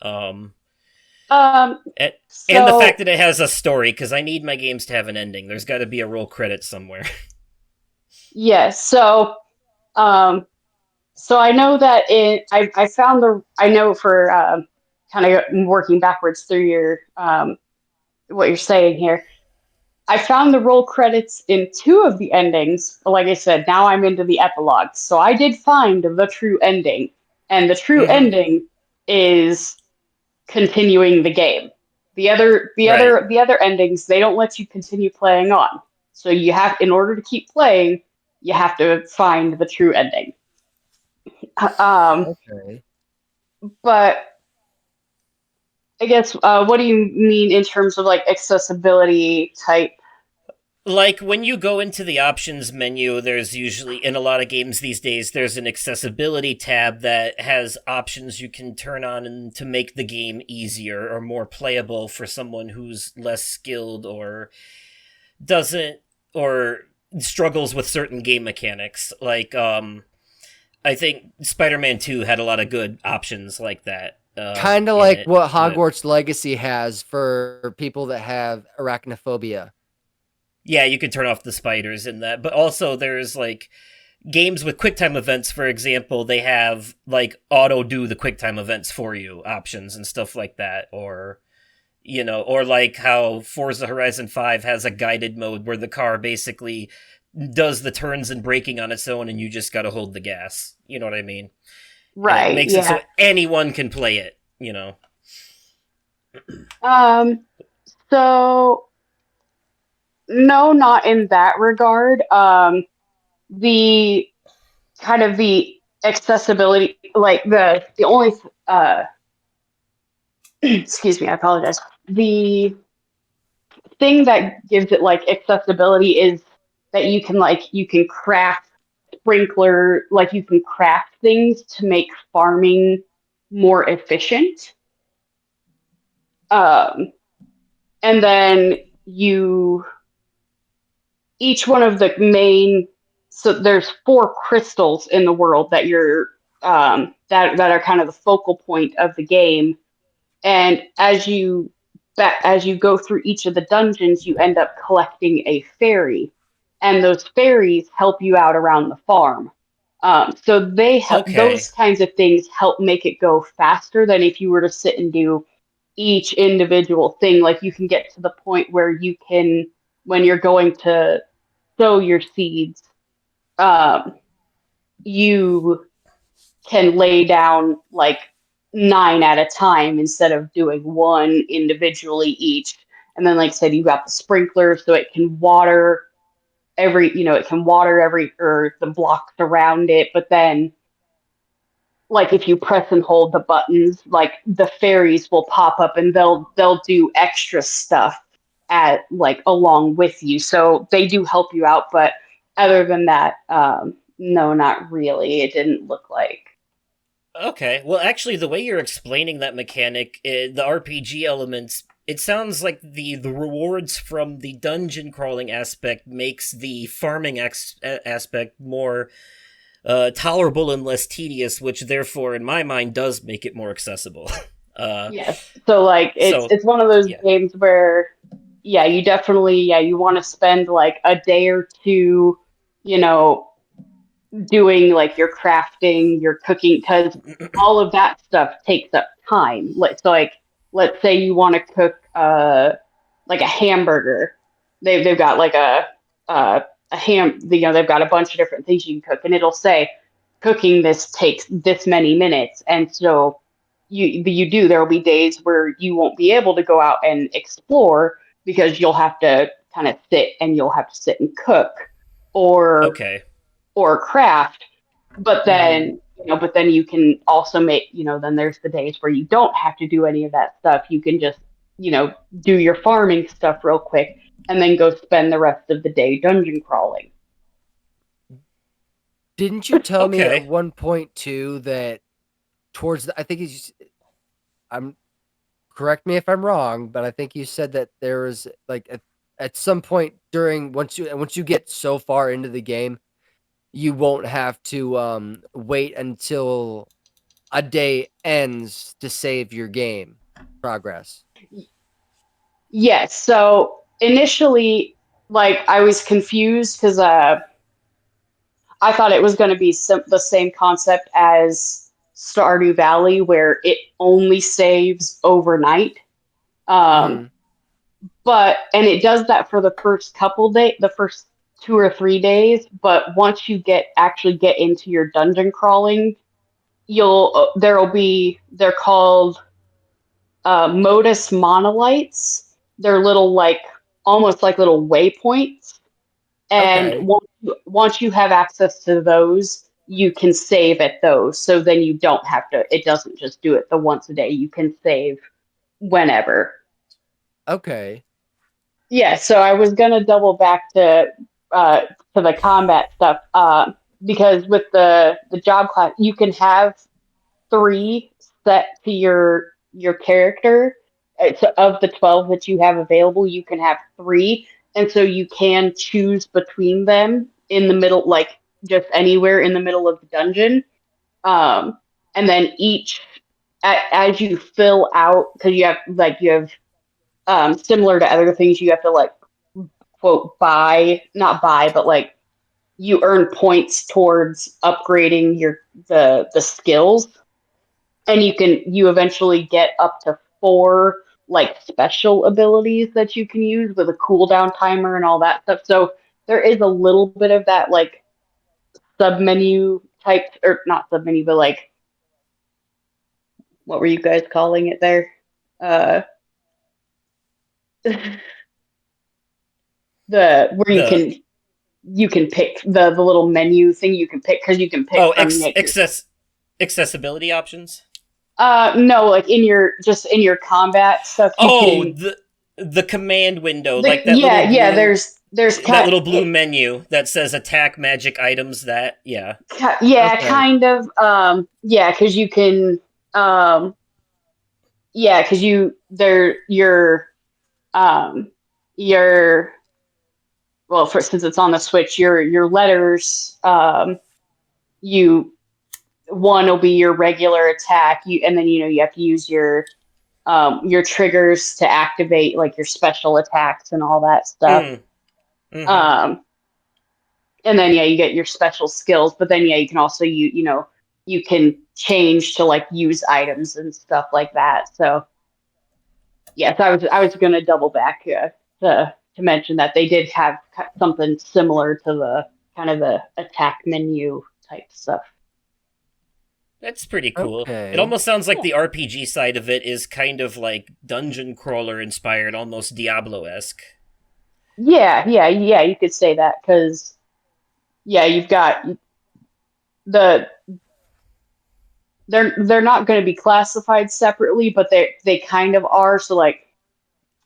Um, Um. and the fact So that it has a story, because I need my games to have an ending. There's got to be a roll credit somewhere. yes. Um. So I know that I found I know for kind of working backwards through your what you're saying here. I found the roll credits in two of the endings. But like I said, now I'm into the epilogue. So I did find the true ending, and the true Mm-hmm. ending is continuing the game. Right. The other endings, they don't let you continue playing on. So in order to keep playing, you have to find the true ending. Um, Okay. but I guess what do you mean in terms of like accessibility type? Like when you go into the options menu, there's usually in a lot of games these days there's an accessibility tab that has options you can turn on and to make the game easier or more playable for someone who's less skilled or doesn't or struggles with certain game mechanics. Like I think Spider-Man 2 had a lot of good options like that Kind of in like it. what But Hogwarts Legacy has for people that have arachnophobia. yeah, you can turn off the spiders in that. But also there's like games with QuickTime events, for example, they have like auto do the QuickTime events for you options and stuff like that. Or like how Forza Horizon 5 has a guided mode where the car basically does the turns and braking on its own and you just gotta hold the gas. You know what I mean? And it Right. makes it so Yeah. anyone can play it. Um. So no, not in that regard. The kind of the accessibility, like the only excuse me, I apologize. The thing that gives it like accessibility is that you can craft sprinkler, like you can craft things to make farming more efficient. Um, and then you each one of the main, so there's four crystals in the world that you're that are kind of the focal point of the game. And as you go through each of the dungeons, you end up collecting a fairy, and those fairies help you out around the farm. So they help, Okay. those kinds of things help make it go faster than if you were to sit and do each individual thing. Like you can get to the point where you can, when you're going to sow your seeds, um, you can lay down like nine at a time instead of doing one individually each. And then, like I said, you got the sprinkler so it can water it can water every or the blocks around it. But then, like if you press and hold the buttons, like the fairies will pop up and they'll do extra stuff at like along with you. So they do help you out, but other than that, no, not really. It didn't look like. Okay. Well, actually, the way you're explaining that mechanic, the RPG elements, it sounds like the rewards from the dungeon crawling aspect makes the farming aspect more tolerable and less tedious, which therefore, in my mind, does make it more accessible. uh, Yes. So like so it's one of those yeah. games where yeah, you definitely you want to spend like a day or two, you know, doing like your crafting, your cooking, because all of that stuff takes up time. Like let's say you want to cook like a hamburger. They've got like a ham, they've got a bunch of different things you can cook, and it'll say cooking this takes this many minutes. And so you do, there will be days where you won't be able to go out and explore because you'll have to kind of sit and you'll have to sit and cook or Okay. craft. But Mm-hmm. then but then you can also make, then there's the days where you don't have to do any of that stuff. You can just do your farming stuff real quick and then go spend the rest of the day dungeon crawling. Didn't you tell me at Okay. one point too that I think I'm correct me if I'm wrong, but I think you said that there was like at some point during once you get so far into the game, you won't have to wait until a day ends to save your game progress. Yes. So initially, like I was confused because I thought it was going to be the same concept as Stardew Valley, where it only saves overnight. Um, Mm-hmm. but and it does that for the first couple days, the first 2 or 3 days. But once you actually get into your dungeon crawling, there'll be, they're called modus monolites. They're little like almost like little waypoints, and Okay. once you have access to those, you can save at those. So then you don't have to. It doesn't just do it the once a day. You can save whenever. Okay. Yeah. So I was gonna double back uh, to the combat stuff because with the job class, you can have three set to your character. So of the 12 that you have available, you can have three, and so you can choose between them in the middle, like just anywhere in the middle of the dungeon. Um, and then as you fill out, because you have similar to other things, you have to like quote buy, not buy, but like you earn points towards upgrading the skills, and you eventually get up to four like special abilities that you can use with a cooldown timer and all that stuff. So there is a little bit of that like sub menu type, or not sub menu, but like what were you guys calling it there? Uh, the where The you can pick the little menu thing you can pick, because you can pick oh, from like accessibility options. no, like in your combat stuff you Oh, can the command window, the like that little blue there's that little blue menu that says attack magic items. That yeah, Okay. kind of yeah, because you can yeah, because um your well, for since it's on the Switch, your letters you one will be your regular attack, and then you have to use your triggers to activate like your special attacks and all that stuff. mm, mm-hmm. Um, and then yeah, you get your special skills, but then yeah, you can also you can change to like use items and stuff like that. So yes, I was gonna double back to mention that they did have something similar to the kind of the attack menu type stuff. That's pretty cool. It Okay. almost sounds like Yeah. the RPG side of it is kind of like dungeon crawler inspired, almost Diablo esque. Yeah, you could say that because yeah, you've got the they're not going to be classified separately, but they kind of are. So like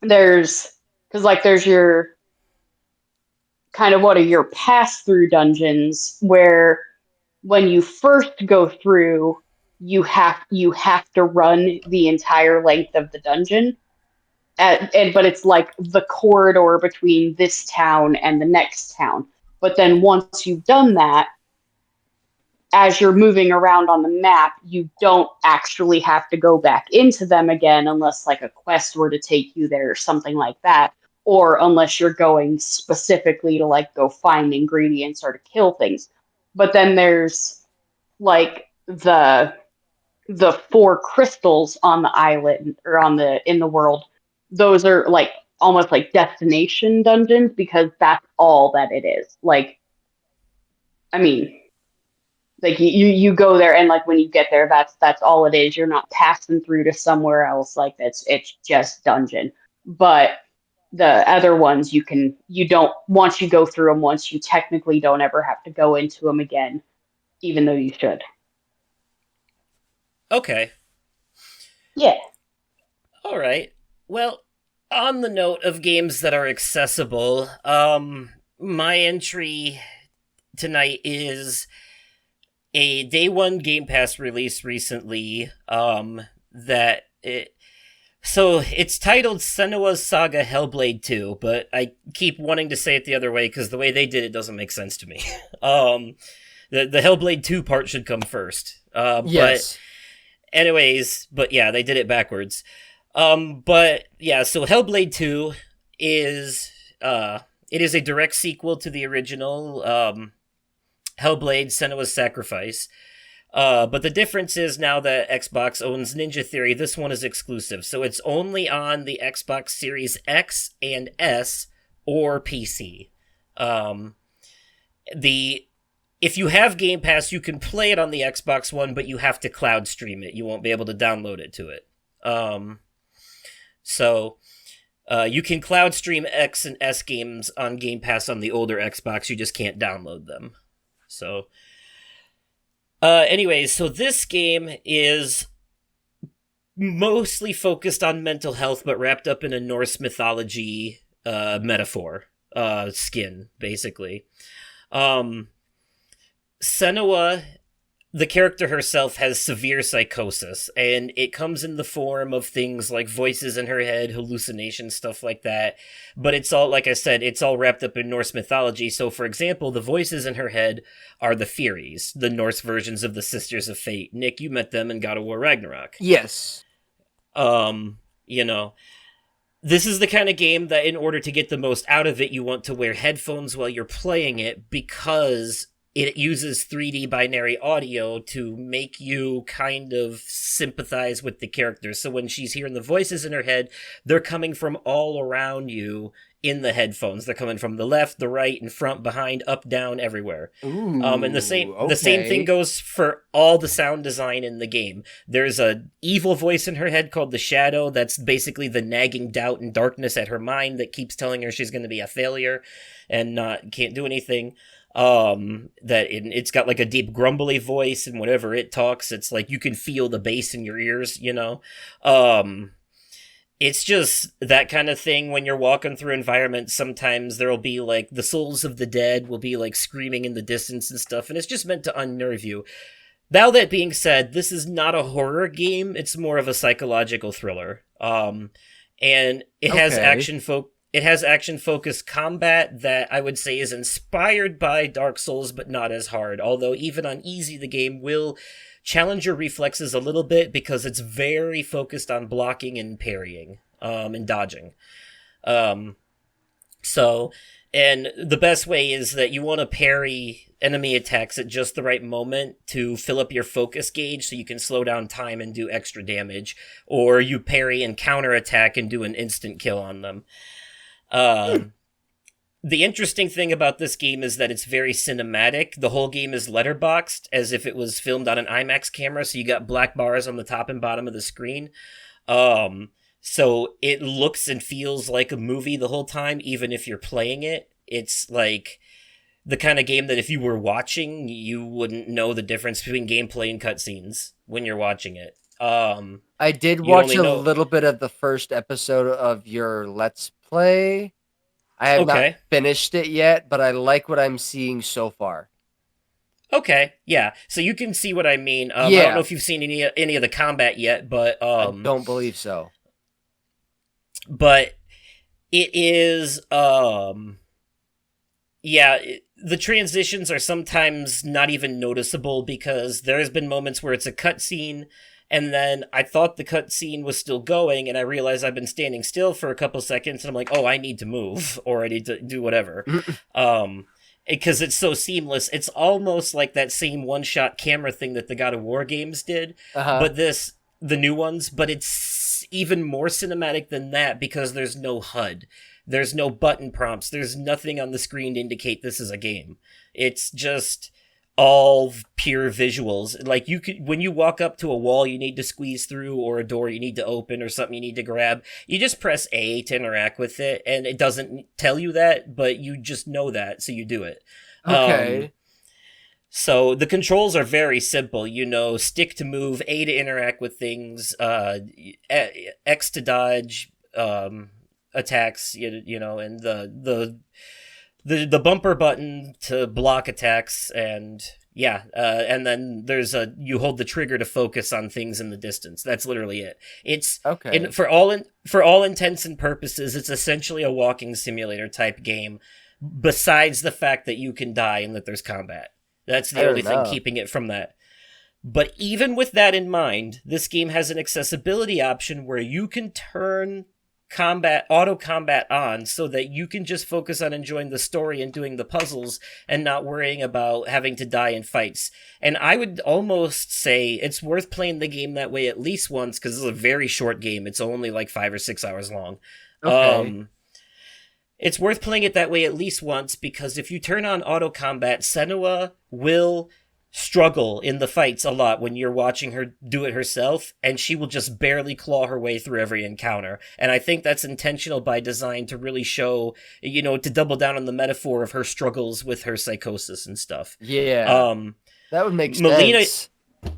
there's because like there's your kind of what are your pass through dungeons where when you first go through you have to run the entire length of the dungeon and but it's like the corridor between this town and the next town. But then once you've done that, as you're moving around on the map, you don't actually have to go back into them again unless like a quest were to take you there or something like that, or unless you're going specifically to like go find ingredients or to kill things. But then there's like the four crystals on the island or on the in the world. Those are like almost like destination dungeons because that's all that it is. Like I mean, like you go there and like when you get there that's all it is. You're not passing through to somewhere else. Like it's just dungeon. But the other ones you don't once you go through them once, you technically don't ever have to go into them again, even though you should. Okay. Yeah. All right. Well, on the note of games that are accessible, my entry tonight is a day one Game Pass release recently. That it. So it's titled Senua's Saga Hellblade 2, but I keep wanting to say it the other way because the way they did it doesn't make sense to me. The Hellblade 2 part should come first. Yes. But anyways, but yeah, they did it backwards. But yeah, so Hellblade 2 is it is a direct sequel to the original Hellblade Senua's Sacrifice. But the difference is now that Xbox owns Ninja Theory, this one is exclusive. So it's only on the Xbox Series X and S or PC. If you have Game Pass, you can play it on the Xbox One, but you have to cloud stream it. You won't be able to download it to it. So you can cloud stream X and S games on Game Pass on the older Xbox. You just can't download them. So, anyways, so this game is mostly focused on mental health, but wrapped up in a Norse mythology metaphor skin, basically. Senua, the character herself, has severe psychosis, and it comes in the form of things like voices in her head, hallucinations, stuff like that. But it's all, like I said, it's all wrapped up in Norse mythology. So, for example, the voices in her head are the Furies, the Norse versions of the Sisters of Fate. Nick, you met them in God of War Ragnarok. Yes. You know, this is the kind of game that in order to get the most out of it, you want to wear headphones while you're playing it because it uses 3D binary audio to make you kind of sympathize with the characters. So when she's hearing the voices in her head, they're coming from all around you in the headphones. They're coming from the left, the right, in front, behind, up, down, everywhere. Ooh, And the same thing goes for all the sound design in the game. There's a evil voice in her head called the Shadow. That's basically the nagging doubt and darkness at her mind that keeps telling her she's going to be a failure and can't do anything. It's got like a deep grumbly voice, and whenever it talks, it's like you can feel the bass in your ears, you know? It's just that kind of thing when you're walking through environments. Sometimes there'll be like the souls of the dead will be like screaming in the distance and stuff, and it's just meant to unnerve you. Now, that being said, this is not a horror game. It's more of a psychological thriller. And it has action-focused combat that I would say is inspired by Dark Souls, but not as hard. Although even on easy, the game will challenge your reflexes a little bit because it's very focused on blocking and parrying, and dodging. And the best way is that you want to parry enemy attacks at just the right moment to fill up your focus gauge so you can slow down time and do extra damage, or you parry and counterattack and do an instant kill on them. The interesting thing about this game is that it's very cinematic. The whole game is letterboxed as if it was filmed on an IMAX camera, so you got black bars on the top and bottom of the screen. So it looks and feels like a movie the whole time, even if you're playing it. It's like the kind of game that if you were watching, you wouldn't know the difference between gameplay and cutscenes when you're watching it. I did watch a little bit of the first episode of your Let's Play. I have not finished it yet, but I like what I'm seeing so far. Okay, yeah. So you can see what I mean. I don't know if you've seen any of the combat yet, but I don't believe so. But it is the transitions are sometimes not even noticeable because there has been moments where it's a cutscene, and then I thought the cutscene was still going, and I realized I've been standing still for a couple seconds, and I'm like, oh, I need to move, or I need to do whatever. Because it's so seamless. It's almost like that same one-shot camera thing that the God of War games did, but the new ones, but it's even more cinematic than that because there's no HUD. There's no button prompts. There's nothing on the screen to indicate this is a game. It's just all pure visuals. Like when you walk up to a wall you need to squeeze through, or a door you need to open, or something you need to grab, you just press A to interact with it, and it doesn't tell you that, but you just know that, so you do it. Okay. So the controls are very simple. Stick to move, A to interact with things, X to dodge attacks, and the bumper button to block attacks, and and then you hold the trigger to focus on things in the distance. That's literally it. It's okay. And for all intents and purposes, it's essentially a walking simulator type game, besides the fact that you can die and that there's combat. That's the only thing keeping it from that. But even with that in mind, this game has an accessibility option where you can turn auto combat on so that you can just focus on enjoying the story and doing the puzzles and not worrying about having to die in fights. And I would almost say it's worth playing the game that way at least once, because it's a very short game. It's only like 5 or 6 hours long. Okay. It's worth playing it that way at least once, because if you turn on auto combat, Senua will struggle in the fights a lot when you're watching her do it herself, and she will just barely claw her way through every encounter. And I think that's intentional by design to really show, to double down on the metaphor of her struggles with her psychosis and stuff. Yeah. That would make sense.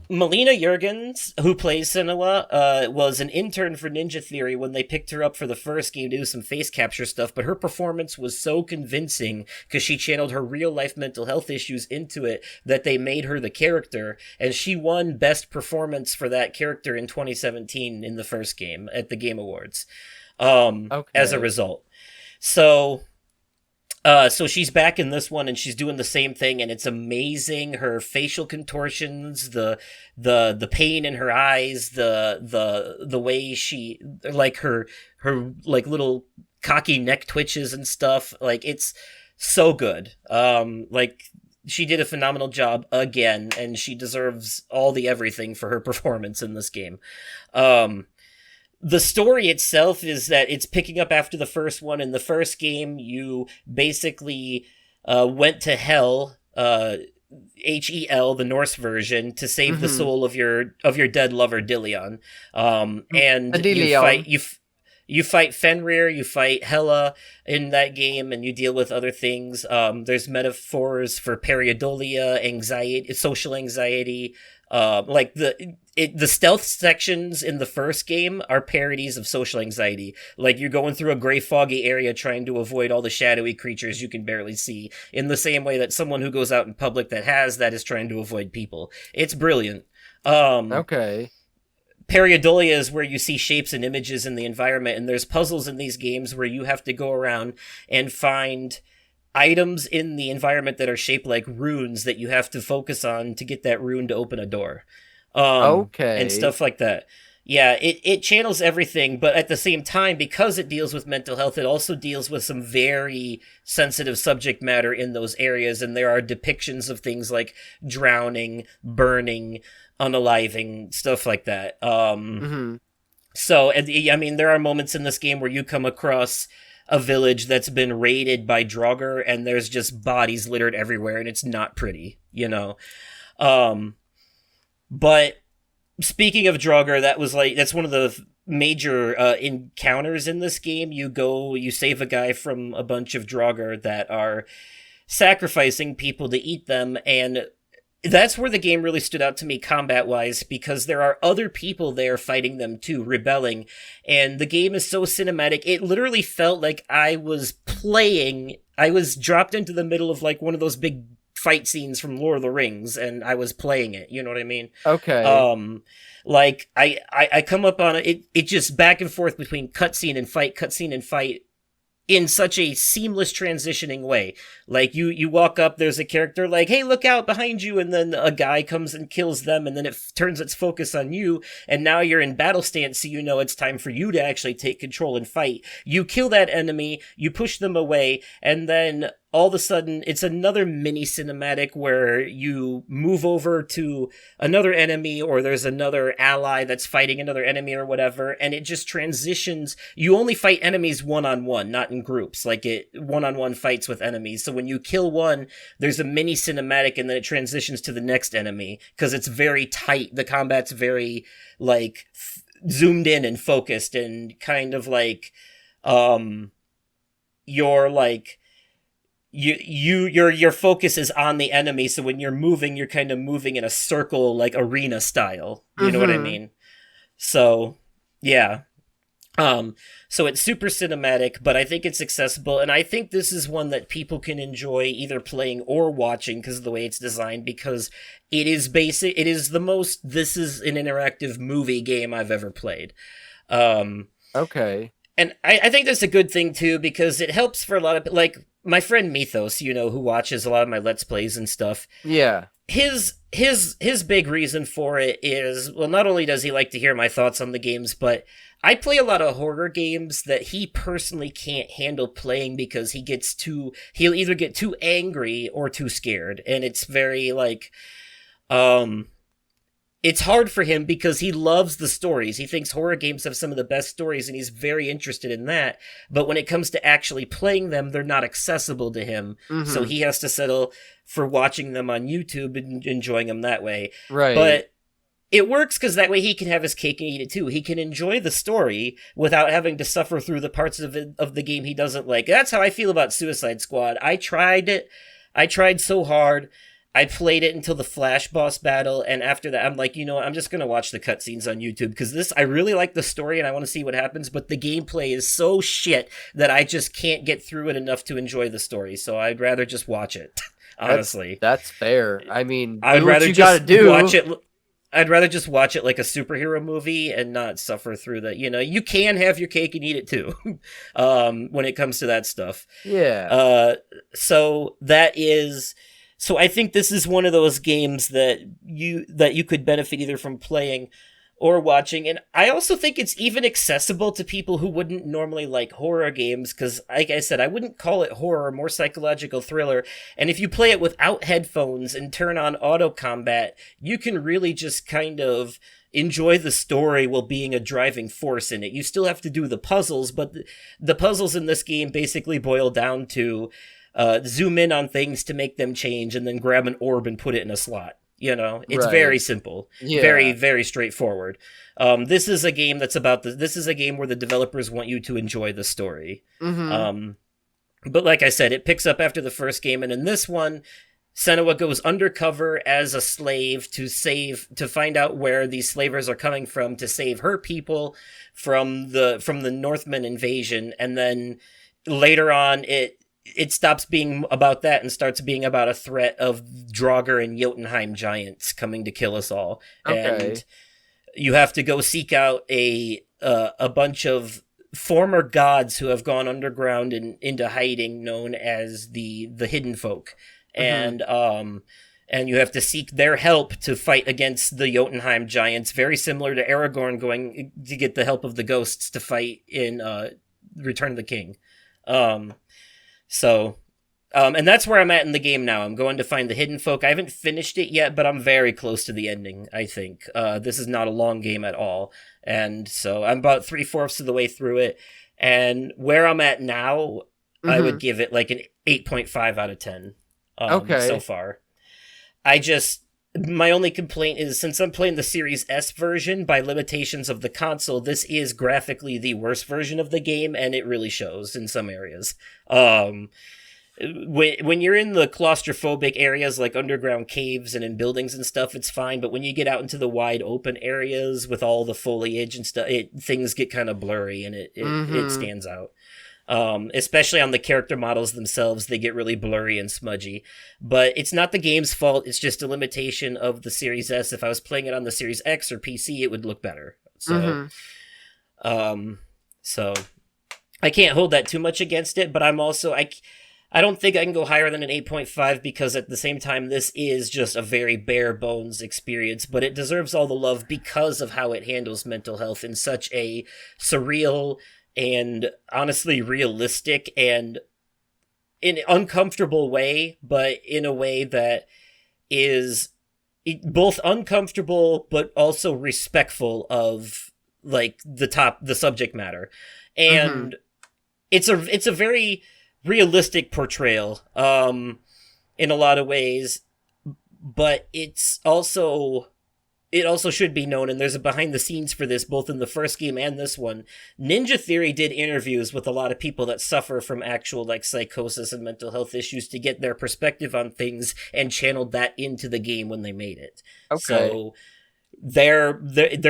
Melina Jurgens, who plays Senua, was an intern for Ninja Theory when they picked her up for the first game to do some face capture stuff, but her performance was so convincing because she channeled her real-life mental health issues into it that they made her the character, and she won Best Performance for that character in 2017 in the first game at the Game Awards as a result. So she's back in this one, and she's doing the same thing, and it's amazing. Her facial contortions, the pain in her eyes, the way she, like her like little cocky neck twitches and stuff. Like, it's so good. She did a phenomenal job again, and she deserves all the everything for her performance in this game. the story itself is that it's picking up after the first one. In the first game, you basically went to hell, Hel, the Norse version, to save the soul of your dead lover Dillion. And you fight Fenrir, you fight Hela in that game, and you deal with other things. There's metaphors for pareidolia, anxiety, social anxiety. Like the stealth sections in the first game are parodies of social anxiety. Like you're going through a gray foggy area trying to avoid all the shadowy creatures you can barely see, in the same way that someone who goes out in public that has that is trying to avoid people. It's brilliant. Okay. Pareidolia is where you see shapes and images in the environment, and there's puzzles in these games where you have to go around and find items in the environment that are shaped like runes that you have to focus on to get that rune to open a door. Okay. And stuff like that. Yeah, it channels everything, but at the same time, because it deals with mental health, it also deals with some very sensitive subject matter in those areas, and there are depictions of things like drowning, burning, unaliving, stuff like that. So, I mean, there are moments in this game where you come across a village that's been raided by Draugr, and there's just bodies littered everywhere, and it's not pretty, you know? But speaking of Draugr, that's one of the major encounters in this game. You save a guy from a bunch of Draugr that are sacrificing people to eat them, and that's where the game really stood out to me combat-wise, because there are other people there fighting them too, rebelling, and the game is so cinematic. It literally felt like I was dropped into the middle of like one of those big fight scenes from Lord of the Rings, and I was playing it, you know what I mean? Okay. Like, I come up on it just back and forth between cutscene and fight, in such a seamless transitioning way. Like, you walk up, there's a character like, hey, look out behind you, and then a guy comes and kills them, and then it turns its focus on you, and now you're in battle stance, so you know it's time for you to actually take control and fight. You kill that enemy, you push them away, and then all of a sudden, it's another mini cinematic where you move over to another enemy, or there's another ally that's fighting another enemy or whatever, and it just transitions. You only fight enemies one-on-one, not in groups, like it one-on-one fights with enemies. So when you kill one, there's a mini cinematic, and then it transitions to the next enemy, because it's very tight. The combat's very, like, zoomed in and focused, and kind of like, you're like, your focus is on the enemy, so when you're moving, you're kind of moving in a circle, like arena style. You know what I mean? So, yeah. So it's super cinematic, but I think it's accessible, and I think this is one that people can enjoy either playing or watching because of the way it's designed, because it is basic. It is this is an interactive movie game I've ever played. Okay. And I think that's a good thing too, because it helps for a lot of, like, my friend Mythos, you know, who watches a lot of my Let's Plays and stuff. Yeah. His big reason for it is, well, not only does he like to hear my thoughts on the games, but I play a lot of horror games that he personally can't handle playing because he'll either get too angry or too scared. And it's very, like, it's hard for him because he loves the stories. He thinks horror games have some of the best stories, and he's very interested in that. But when it comes to actually playing them, they're not accessible to him. So he has to settle for watching them on YouTube and enjoying them that way. Right. But it works because that way he can have his cake and eat it too. He can enjoy the story without having to suffer through the parts of the game he doesn't like. That's how I feel about Suicide Squad. I tried it. I tried so hard. I played it until the Flash boss battle, and after that, I'm like, you know what, I'm just going to watch the cutscenes on YouTube, because I really like the story, and I want to see what happens, but the gameplay is so shit that I just can't get through it enough to enjoy the story, so I'd rather just watch it, honestly. That's fair. I mean, I'd rather just watch it. I'd rather just watch it like a superhero movie and not suffer through that. You know, you can have your cake and eat it too, when it comes to that stuff. Yeah. So I think this is one of those games that you could benefit either from playing or watching. And I also think it's even accessible to people who wouldn't normally like horror games, because, like I said, I wouldn't call it horror, more psychological thriller. And if you play it without headphones and turn on auto combat, you can really just kind of enjoy the story while being a driving force in it. You still have to do the puzzles, but the puzzles in this game basically boil down to zoom in on things to make them change, and then grab an orb and put it in a slot. You know, it's very simple, very, very straightforward. This is a game that's about this is a game where the developers want you to enjoy the story. But like I said, it picks up after the first game, and in this one, Senua goes undercover as a slave to find out where these slavers are coming from, to save her people from the Northman invasion, and then later on it stops being about that and starts being about a threat of Draugr and Jotunheim giants coming to kill us all. Okay. And you have to go seek out a bunch of former gods who have gone underground and into hiding, known as the Hidden Folk. And you have to seek their help to fight against the Jotunheim giants, very similar to Aragorn going to get the help of the ghosts to fight in Return of the King. And that's where I'm at in the game now. I'm going to find the Hidden Folk. I haven't finished it yet, but I'm very close to the ending, I think. This is not a long game at all. And so I'm about 3/4 of the way through it. And where I'm at now, I would give it like an 8.5 out of 10 so far. My only complaint is, since I'm playing the Series S version, by limitations of the console, this is graphically the worst version of the game, and it really shows in some areas. When you're in the claustrophobic areas like underground caves and in buildings and stuff, it's fine, but when you get out into the wide open areas with all the foliage and stuff, things get kind of blurry, and it stands out. Especially on the character models themselves, they get really blurry and smudgy. But it's not the game's fault, it's just a limitation of the Series S. If I was playing it on the Series X or PC, it would look better. So, so I can't hold that too much against it, but I'm also, I don't think I can go higher than an 8.5, because at the same time, this is just a very bare bones experience, but it deserves all the love because of how it handles mental health in such a surreal and honestly realistic and in an uncomfortable way, but in a way that is both uncomfortable but also respectful of like the subject matter. And it's a very realistic portrayal in a lot of ways, but it also should be known, and there's a behind the scenes for this both in the first game and this one. Ninja Theory did interviews with a lot of people that suffer from actual like psychosis and mental health issues to get their perspective on things, and channeled that into the game when they made it. Okay. So they're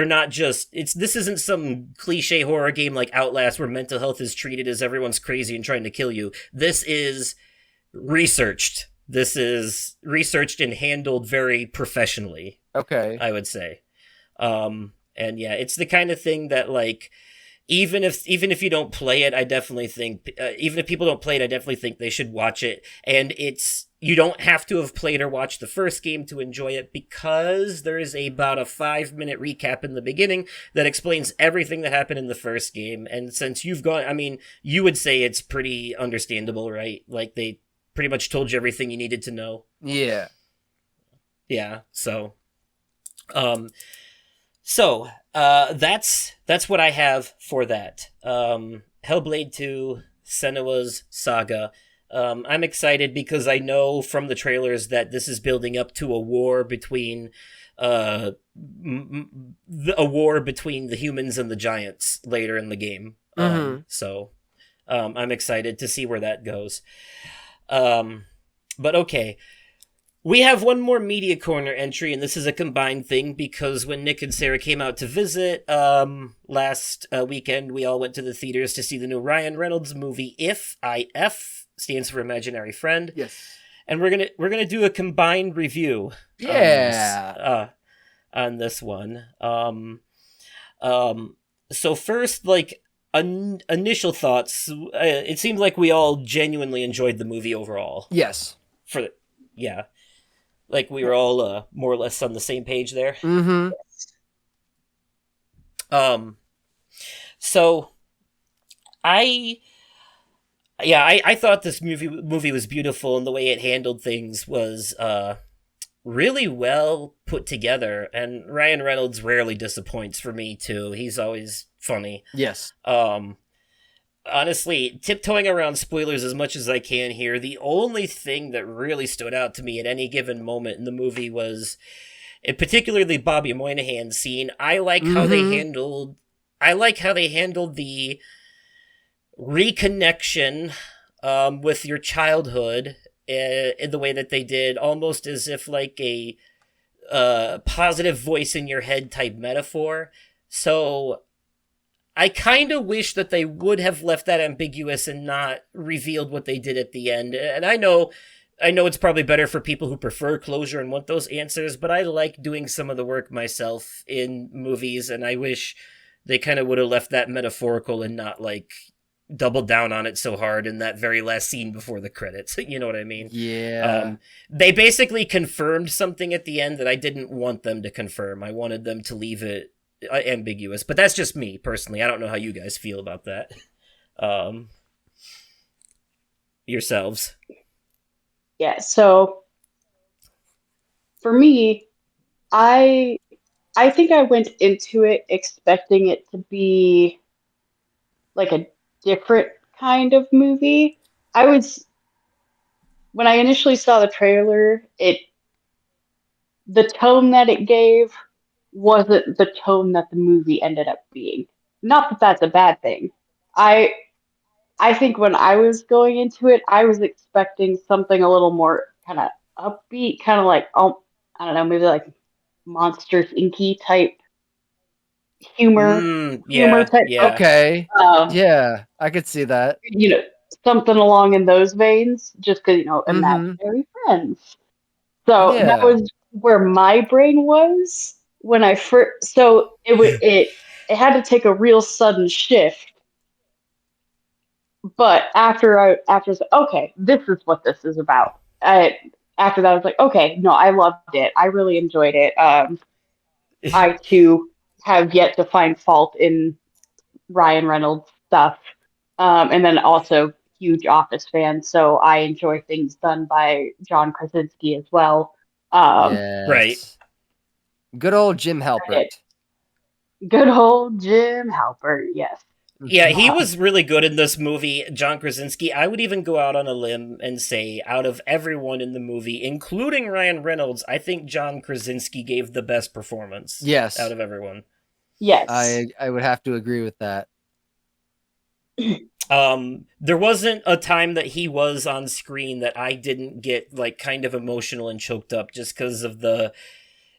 not just, this isn't some cliche horror game like Outlast where mental health is treated as everyone's crazy and trying to kill you. This is researched. This is researched and handled very professionally. Okay. I would say. And yeah, it's the kind of thing that, like, even if you don't play it, I definitely think, even if people don't play it, I definitely think they should watch it. And you don't have to have played or watched the first game to enjoy it, because there is about a 5-minute recap in the beginning that explains everything that happened in the first game. And since you've gone, I mean, you would say it's pretty understandable, right? Like, they pretty much told you everything you needed to know. Yeah. Yeah, so... that's what I have for that. Hellblade 2, Senua's Saga. I'm excited because I know from the trailers that this is building up to a war between the humans and the giants later in the game. So I'm excited to see where that goes. But okay. We have one more Media Corner entry, and this is a combined thing because when Nick and Sarah came out to visit last weekend, we all went to the theaters to see the new Ryan Reynolds movie IF stands for Imaginary Friend. Yes. And we're gonna do a combined review. Yeah. On this one. So first, like, initial thoughts. It seemed like we all genuinely enjoyed the movie overall. Yes. Yeah. Like, we were all more or less on the same page there. Mm-hmm. Um, so I I thought this movie was beautiful, and the way it handled things was really well put together. And Ryan Reynolds rarely disappoints for me too. He's always funny. Yes. Honestly, tiptoeing around spoilers as much as I can here, the only thing that really stood out to me at any given moment in the movie was, in particular, the Bobby Moynihan scene. I like how they handled. I like how they handled the reconnection with your childhood in the way that they did, almost as if like a positive voice in your head type metaphor. So I kind of wish that they would have left that ambiguous and not revealed what they did at the end. And I know it's probably better for people who prefer closure and want those answers, but I like doing some of the work myself in movies, and I wish they kind of would have left that metaphorical and not like doubled down on it so hard in that very last scene before the credits. You know what I mean? Yeah. They basically confirmed something at the end that I didn't want them to confirm. I wanted them to leave it ambiguous, but that's just me personally. I don't know how you guys feel about that. Yourselves. Yeah, so for me, I I think I went into it expecting it to be like a different kind of movie. I was When I initially saw the trailer, it the tone that it gave wasn't the tone that the movie ended up being. Not that that's a bad thing. I I think when I was going into it, I was expecting something a little more kind of upbeat, kind of like, oh, I don't know, maybe like Monsters Inc. type humor, humor Yeah, type. yeah. Okay. Um, Yeah, I could see that. you know, something along in those veins, just because Mm-hmm. imaginary friends. So that Yeah. was where my brain was when I first. So it had to take a real sudden shift. But after I was like, okay, this is what this is about. After that, I was like, okay, no, I loved it. I really enjoyed it. I too have yet to find fault in Ryan Reynolds stuff, and then also huge Office fan, so I enjoy things done by John Krasinski as well. Um, Right. Yes. Good old Jim but Halpert. good old Jim Halpert, yes. Yeah, he Um, was really good in this movie, John Krasinski. I would even go out on a limb and say, out of everyone in the movie, including Ryan Reynolds, I think John Krasinski gave the best performance out Yes. of everyone. yes, I would have to agree with that. There wasn't a time that he was on screen that I didn't get like kind of emotional and choked up just because of the.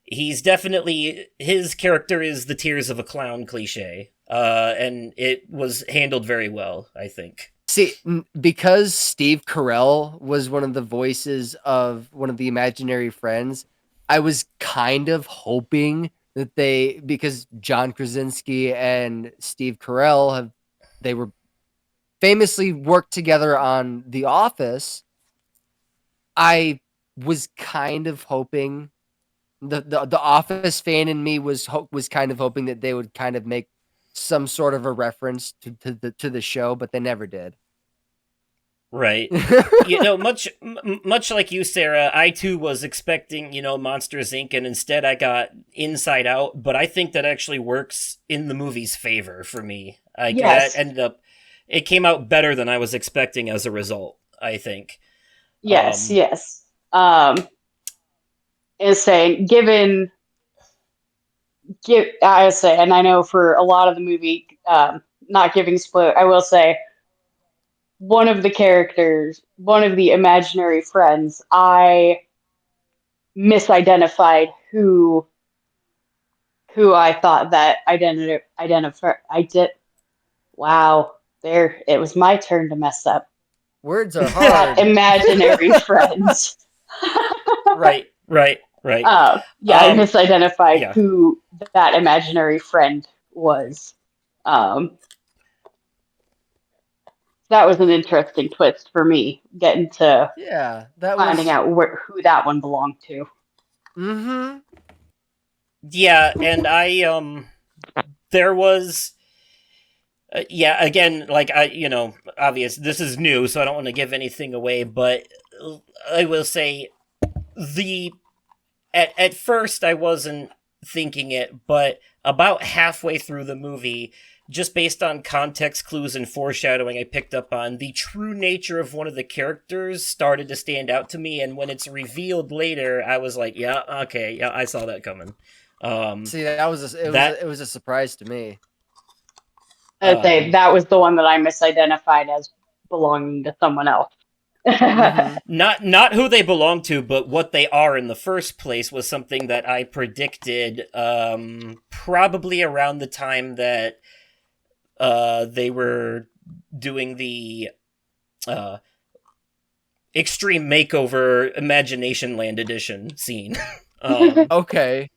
He's definitely, his character is the tears of a clown cliche, and it was handled very well, I think. See, because Steve Carell was one of the voices of one of the imaginary friends, I was kind of hoping that because John Krasinski and Steve Carell they were famously worked together on The Office. I was kind of hoping the Office fan in me was kind of hoping that they would kind of make some sort of a reference to the show, but they never did. Right. Much like you, Sarah, I too was expecting, Monsters Inc., and instead I got Inside Out, but I think that actually works in the movie's favor for me. Like, that yes, ended up, it came out better than I was expecting as a result, I think. yes, yes. Is saying I say, and I know for a lot of the movie, not giving spoiler, I will say one of the characters, one of the imaginary friends, I misidentified who I thought that identify I did. Wow, there it was my turn to mess up. Words are That hard. imaginary friends. Right, right, right. Yeah, I misidentified Yeah. who that imaginary friend was. Um, that was an interesting twist for me, getting to Yeah, that finding was. out who that one belonged to. Mm-hmm. Yeah, and there was yeah, again, like obvious this is new, so I don't want to give anything away, but I will say the at first I wasn't thinking it, but about halfway through the movie, just based on context clues and foreshadowing I picked up on, the true nature of one of the characters started to stand out to me, and when it's revealed later, I was like, yeah, okay, yeah, I saw that coming. See, it was a surprise to me. I'd say that was the one that I misidentified as belonging to someone else. Mm-hmm. Not who they belong to, but what they are in the first place was something that I predicted probably around the time that they were doing the Extreme Makeover Imagination Land edition scene. Okay.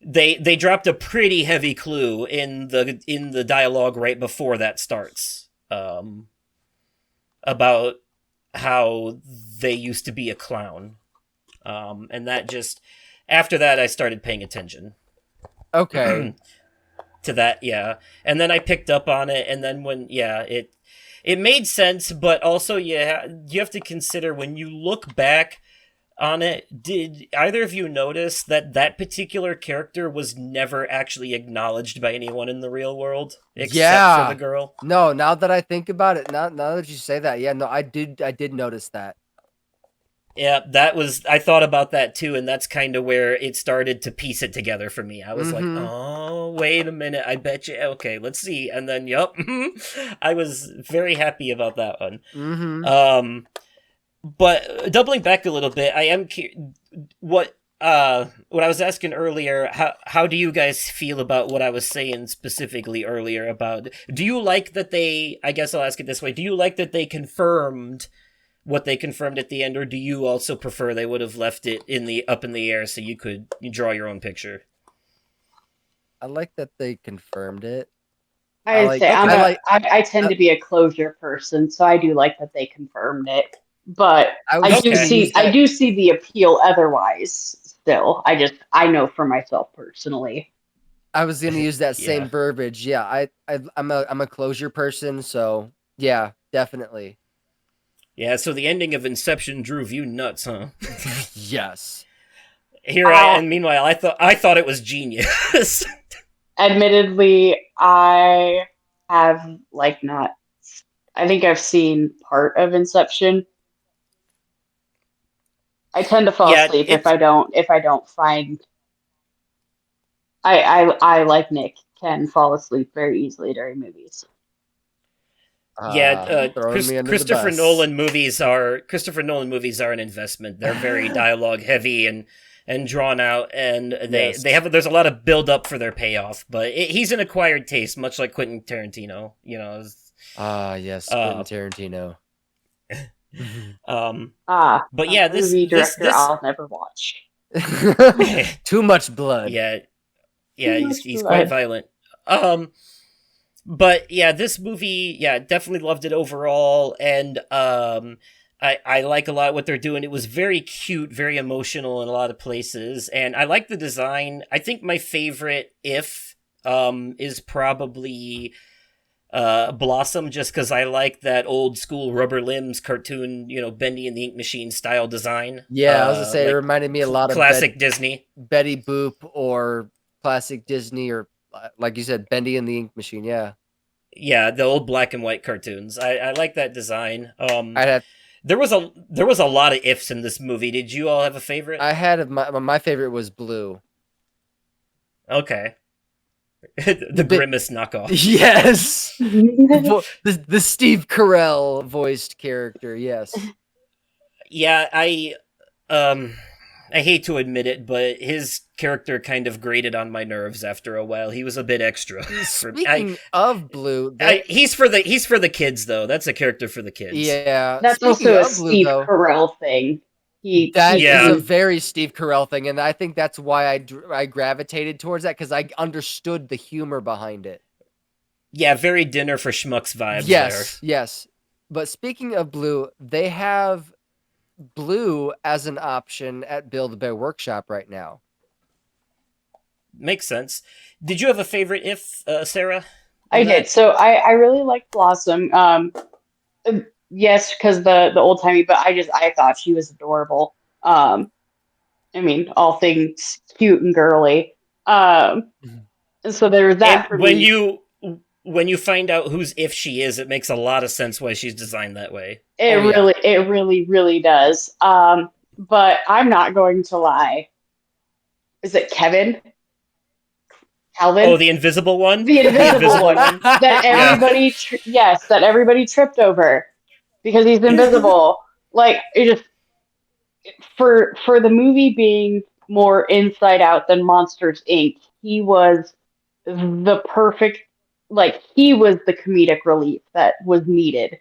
They dropped a pretty heavy clue in the dialogue right before that starts, about how they used to be a clown, and that just after that I started paying attention. Okay. To that, yeah, and then I picked up on it, and then when it made sense, but also you have to consider when you look back on it, did either of you notice that particular character was never actually acknowledged by anyone in the real world except for the girl? No, now that I think about it, now that you say that, yeah, no, I did notice that. Yeah, I thought about that too, and that's kind of where it started to piece it together for me. I was like, oh, wait a minute, I bet you, okay, let's see. And then, yup, I was very happy about that one. Mm-hmm. But doubling back a little bit, I am what I was asking earlier. How do you guys feel about what I was saying specifically earlier about? Do you like that they? I guess I'll ask it this way: do you like that they confirmed what they confirmed at the end, or do you also prefer they would have left it up in the air so you draw your own picture? I like that they confirmed it. I tend to be a closure person, so I do like that they confirmed it. But I do see the appeal otherwise still. I know for myself personally. I was going to use that same verbiage. Yeah, I'm a closure person, so yeah, definitely. Yeah, so the ending of Inception drove you nuts, huh? Yes. And meanwhile, I thought it was genius. Admittedly, I have not. I think I've seen part of Inception. I tend to fall asleep if I don't find. I like Nick can fall asleep very easily during movies. Christopher Nolan movies are an investment. They're very dialogue heavy and drawn out, and there's a lot of build up for their payoff. But he's an acquired taste, much like Quentin Tarantino. Yes, Quentin Tarantino. But yeah, this movie director I'll never watch. Too much blood. Yeah, he's quite violent. But yeah, this movie, definitely loved it overall, and I like a lot what they're doing. It was very cute, very emotional in a lot of places, and I like the design. I think my favorite is probably Blossom, just because I like that old school Rubber Limbs cartoon, Bendy and the Ink Machine style design. Yeah, I was gonna say it reminded me a lot of classic Disney, Betty Boop, or classic Disney, or like you said, Bendy and the Ink Machine. Yeah, the old black and white cartoons. I like that design. There was a lot of ifs in this movie. Did you all have a favorite? I had my favorite was Blue. Okay. the Grimace knockoff. Yes. the Steve Carell voiced character. Yes. Yeah, I hate to admit it, but his character kind of grated on my nerves after a while. He was a bit extra. Speaking of Blue, he's for the kids though. That's a character for the kids. Yeah, that's also a Steve Carell thing. That is a very Steve Carell thing, and I think that's why I gravitated towards that, because I understood the humor behind it. Yeah, very Dinner for Schmucks vibes. Yes. But speaking of Blue, they have Blue as an option at Build-A-Bear Workshop right now. Makes sense. Did you have a favorite if, Sarah? I In did. that? So I really liked Blossom. Yes, because the old timey, but I thought she was adorable. I mean, all things cute and girly. And so there was And that for me. when you find out whose if she is, it makes a lot of sense why she's designed that way. Oh yeah. It really, really does. But I'm not going to lie. Is it Kevin? Oh, Calvin? the invisible one, The the invisible invisible one one. that Yeah, yes, that everybody tripped over because he's invisible. Like it just for the movie being more Inside Out than Monsters Inc. He was the perfect, like he was the comedic relief that was needed.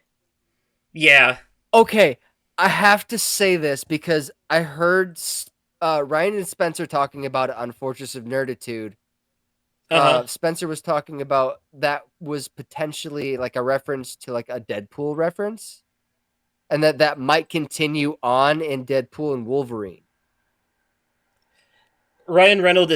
yeah. Okay, I have to say this because I heard Ryan and Spencer talking about it on Fortress of Nerditude. Uh huh. Spencer was talking about that was potentially like a reference to like a Deadpool reference, and that might continue on in Deadpool and Wolverine. Ryan Reynolds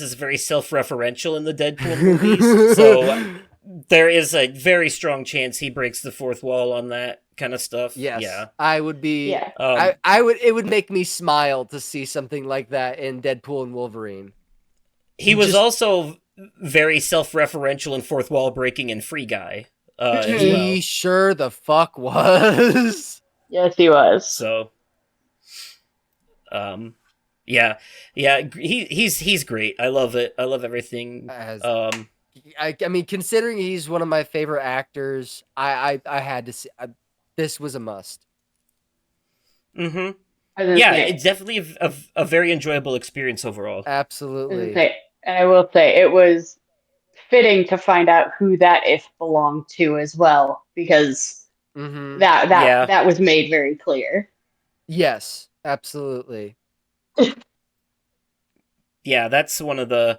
is very self-referential in the Deadpool movies, so there is a very strong chance he breaks the fourth wall on that kind of stuff. Yes, Yeah. I would be. Yeah. I would. It would make me smile to see something like that in Deadpool and Wolverine. He was Just also very self-referential in fourth wall breaking in Free Guy, as he well. sure the fuck was. Yes, he was. So, um, yeah, yeah, he's great. I love it. I love everything. As I mean, considering he's one of my favorite actors, I had to see. This was a must. Mm-hmm. I was Yeah, gonna say, it's definitely a very enjoyable experience overall. Absolutely. and I will say it was fitting to find out who that if belonged to as well, because Mm-hmm. Yeah, that was made very clear. Yes, absolutely. yeah, that's one of the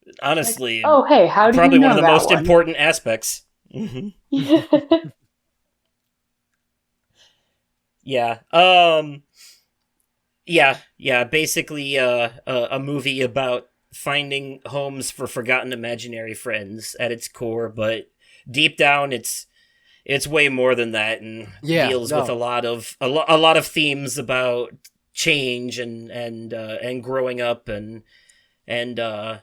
Like, honestly oh hey, how do you probably one of know the that most one? important aspects. Mm-hmm. Yeah. Yeah. Basically, a movie about finding homes for forgotten imaginary friends at its core, but deep down, it's way more than that, and Yeah, deals with no. a lot of themes about change and growing up and a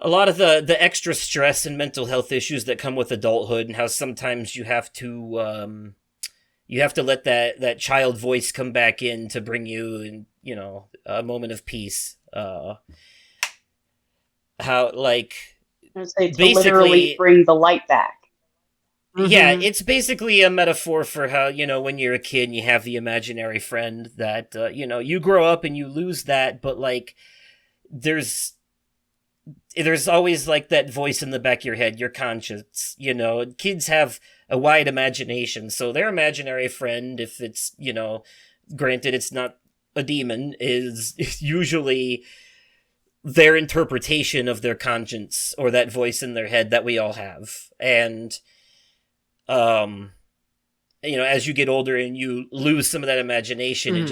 lot of the extra stress and mental health issues that come with adulthood, and how sometimes you have to let that child voice come back in to bring you, and a moment of peace. How like I would say to literally basically bring the light back. yeah, Mm-hmm. it's basically a metaphor for how, when you're a kid and you have the imaginary friend that, you grow up and you lose that, but like, there's, there's always like that voice in the back of your head, your conscience, kids have a wide imagination. So their imaginary friend, if it's, granted it's not a demon, is usually their interpretation of their conscience or that voice in their head that we all have. And, um, as you get older and you lose some of that imagination, Mm-hmm.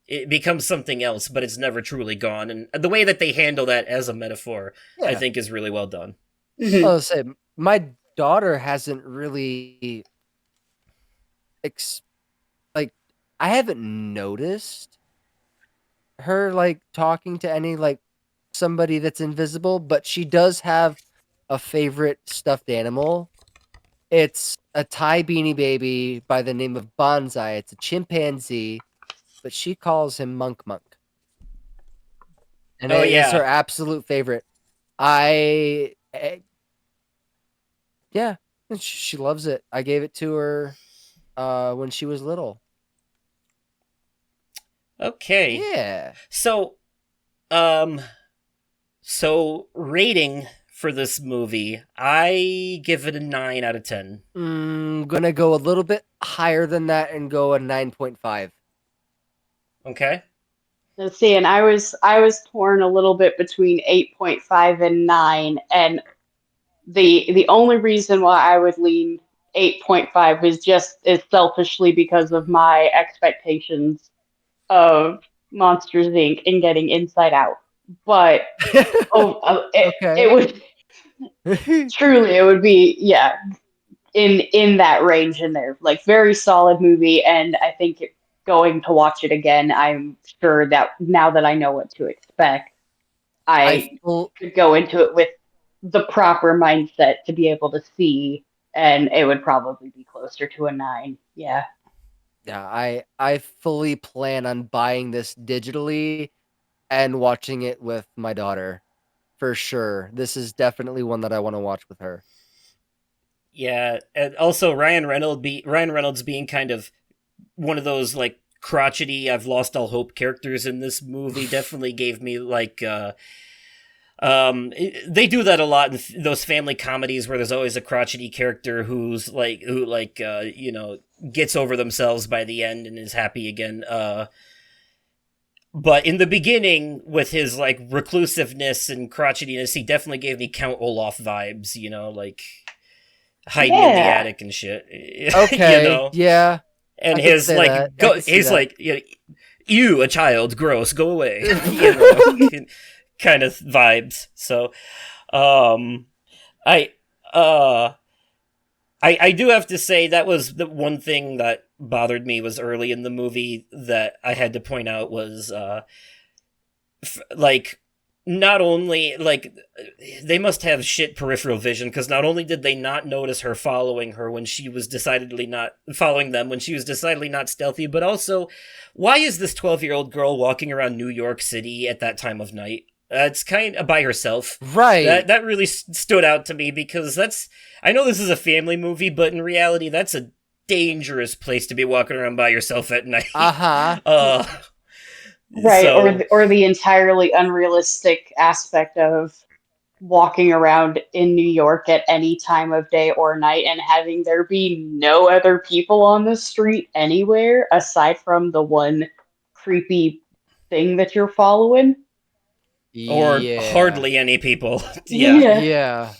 it becomes something else, but it's never truly gone. And the way that they handle that as a metaphor, I Yeah. think, is really well done. Mhm. I'll say my daughter hasn't really like I haven't noticed her like talking to any like somebody that's invisible, but she does have a favorite stuffed animal. It's a Thai beanie baby by the name of Bonsai. It's a chimpanzee, but she calls him Monk Monk. And Oh it is yeah. her absolute favorite. I yeah, she loves it. I gave it to her when she was little. Okay. Yeah. So, um, rating for this movie, I give it a 9 out of 10. Gonna go a little bit higher than that and go a 9.5. Okay. Let's see, and I was torn a little bit between 8.5 and 9, and the only reason why I would lean 8.5 is selfishly because of my expectations of Monsters Inc. and getting Inside Out. But Okay. it would truly, it would be, yeah, in that range in there. Like, very solid movie, and I think going to watch it again, I'm sure that now that I know what to expect, I could go into it with the proper mindset to be able to see, and it would probably be closer to a 9. Yeah. Yeah, I fully plan on buying this digitally and watching it with my daughter. For sure. This is definitely one that I want to watch with her. Yeah, and also Ryan Reynolds being kind of one of those like crotchety I've lost all hope characters in this movie definitely gave me like they do that a lot in those family comedies where there's always a crotchety character who gets over themselves by the end and is happy again. But in the beginning, with his like reclusiveness and crotchetiness, he definitely gave me Count Olaf vibes, like hiding in the attic and shit. Okay, yeah. And his like you a child, gross, go away. Kind of vibes. So, I do have to say that was the one thing that bothered me was early in the movie that I had to point out was, not only, they must have shit peripheral vision, because not only did they not notice her following her when she was decidedly not following them, when she was decidedly not stealthy, but also, why is this 12-year-old girl walking around New York City at that time of night? It's kind of by herself. Right. That really stood out to me, because I know this is a family movie, but in reality, that's a dangerous place to be walking around by yourself at night. Uh-huh. Right, so, or the entirely unrealistic aspect of walking around in New York at any time of day or night and having there be no other people on the street anywhere aside from the one creepy thing that you're following. Or hardly any people. Yeah.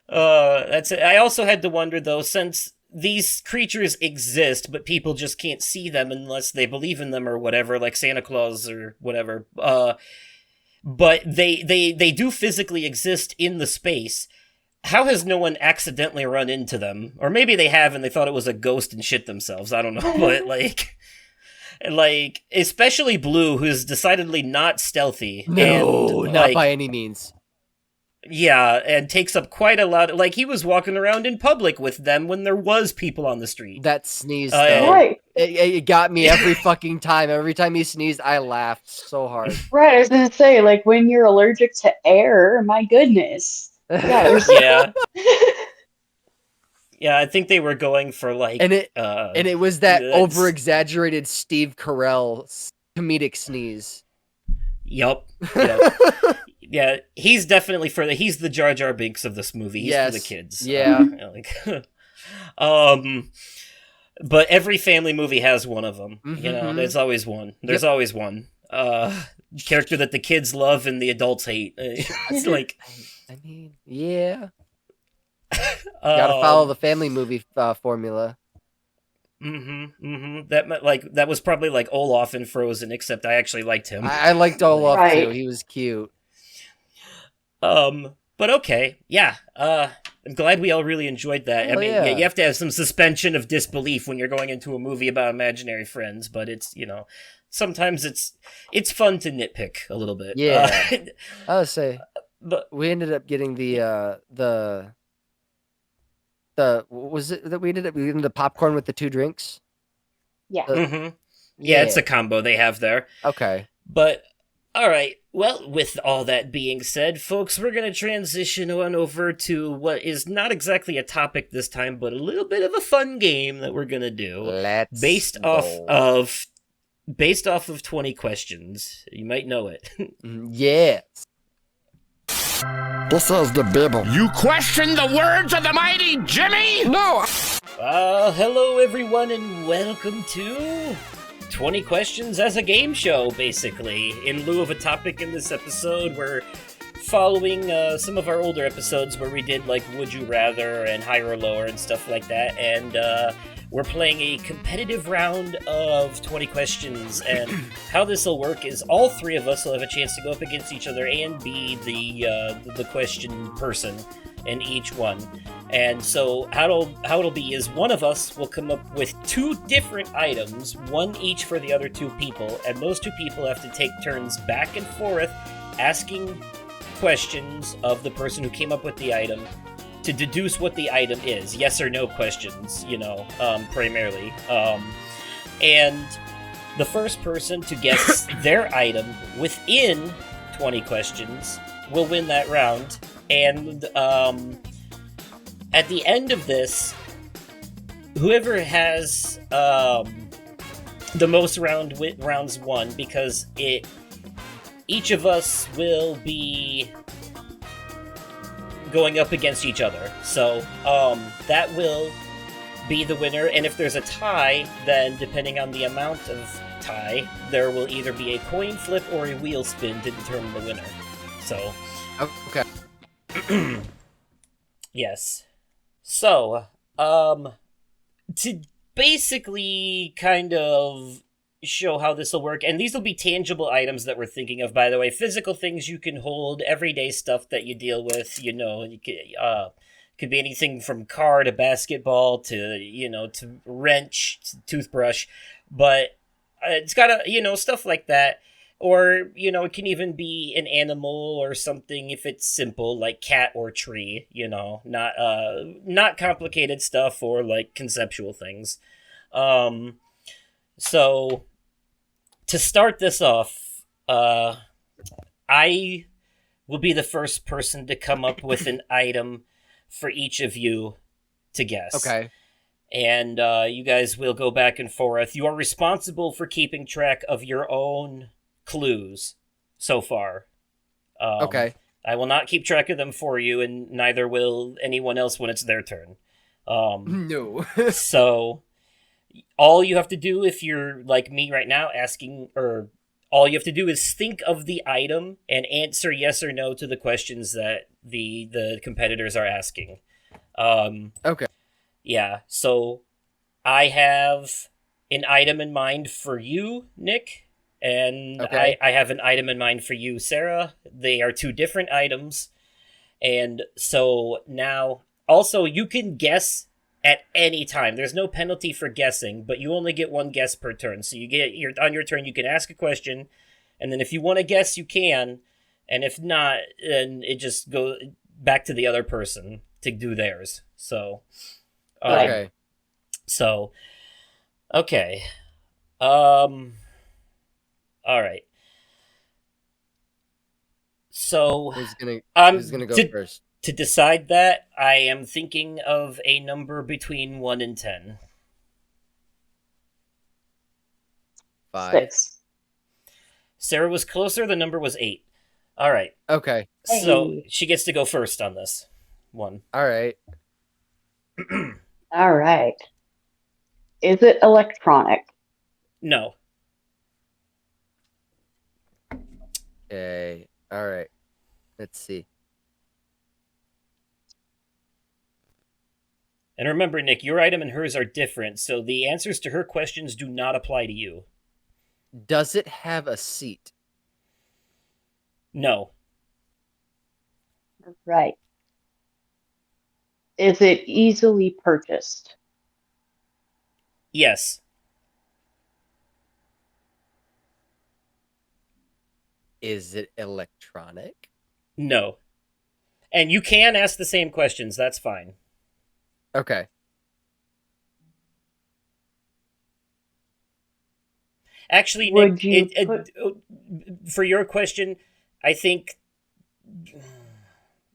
That's it. I also had to wonder, though, since these creatures exist, but people just can't see them unless they believe in them or whatever, like Santa Claus or whatever. But they do physically exist in the space. How has no one accidentally run into them? Or maybe they have and they thought it was a ghost and shit themselves. I don't know, but especially Blue, who's decidedly not stealthy. No, and, not by any means. Yeah, and takes up quite a lot. Like, he was walking around in public with them when there was people on the street. That sneeze, though. Right. It got me every fucking time. Every time he sneezed, I laughed so hard. Right, I was going to say, like, when you're allergic to air, my goodness. Yeah. Yeah, I think they were going for, like... And it was that over-exaggerated Steve Carell comedic sneeze. Yep. Yeah, he's definitely he's the Jar Jar Binks of this movie. He's for the kids. Yeah. But every family movie has one of them. Mm-hmm. There's always one. There's always one. Character that the kids love and the adults hate. It's like... I mean, yeah. Gotta follow the family movie formula. That was probably like Olaf in Frozen, except I actually liked him. I liked Olaf too. He was cute. But okay, yeah. I'm glad we all really enjoyed that. You have to have some suspension of disbelief when you're going into a movie about imaginary friends, but it's sometimes it's fun to nitpick a little bit. Yeah, I would say, but we ended up getting the what was it that we ended up getting the popcorn with the 2 drinks? Yeah. Yeah, it's a combo they have there. Okay. But, alright, well, with all that being said, folks, we're going to transition on over to what is not exactly a topic this time, but a little bit of a fun game that we're going to do. Based off of 20 questions. You might know it. Yes. This is the Bible. You question the words of the mighty Jimmy? No. Hello everyone and welcome to 20 Questions as a game show, basically. In lieu of a topic in this episode, we're following some of our older episodes where we did like Would You Rather and Higher or Lower and stuff like that, and we're playing a competitive round of 20 questions, and how this will work is all three of us will have a chance to go up against each other and be the question person in each one. And so how it'll be is one of us will come up with two different items, one each for the other two people, and those two people have to take turns back and forth asking questions of the person who came up with the item to deduce what the item is. Yes or no questions, primarily. And the first person to guess their item within 20 questions will win that round. And at the end of this, whoever has the most rounds won, because each of us will be going up against each other. So that will be the winner. And if there's a tie, then depending on the amount of tie, there will either be a coin flip or a wheel spin to determine the winner. So Okay. yes. So, to basically kind of show how this will work, and these will be tangible items that we're thinking of, by the way, physical things you can hold, everyday stuff that you deal with, could be anything from car to basketball to wrench, to toothbrush, but it's got stuff like that. Or, it can even be an animal or something if it's simple, like cat or tree, not complicated stuff or like conceptual things. So to start this off, I will be the first person to come up with an item for each of you to guess. Okay. And you guys will go back and forth. You are responsible for keeping track of your own clues so far. Okay. I will not keep track of them for you, and neither will anyone else when it's their turn. No. So all you have to do, if you're like me right now, all you have to do is think of the item and answer yes or no to the questions that the competitors are asking. Okay. Yeah, so I have an item in mind for you, Nick, and Okay. I have an item in mind for you, Sarah. They are two different items. And so now, also, you can guess at any time. There's no penalty for guessing, but you only get one guess per turn. So on your turn, you can ask a question, and then if you want to guess, you can. And if not, then it just goes back to the other person to do theirs. So, Okay. So, okay. All right. So Who's gonna go first? To decide that, I am thinking of a number between 1 and 10. 5. 6. Sarah was closer. The number was 8. All right. Okay. So Hey. she gets to go first on this one. All right. All right. Is it electronic? No. Okay. All right. Let's see. And remember, Nick, your item and hers are different, so the answers to her questions do not apply to you. Does it have a seat? No. Right. Is it easily purchased? Yes. Is it electronic? No. And you can ask the same questions. That's fine. Okay. Actually, Would Nick, you for your question, I think.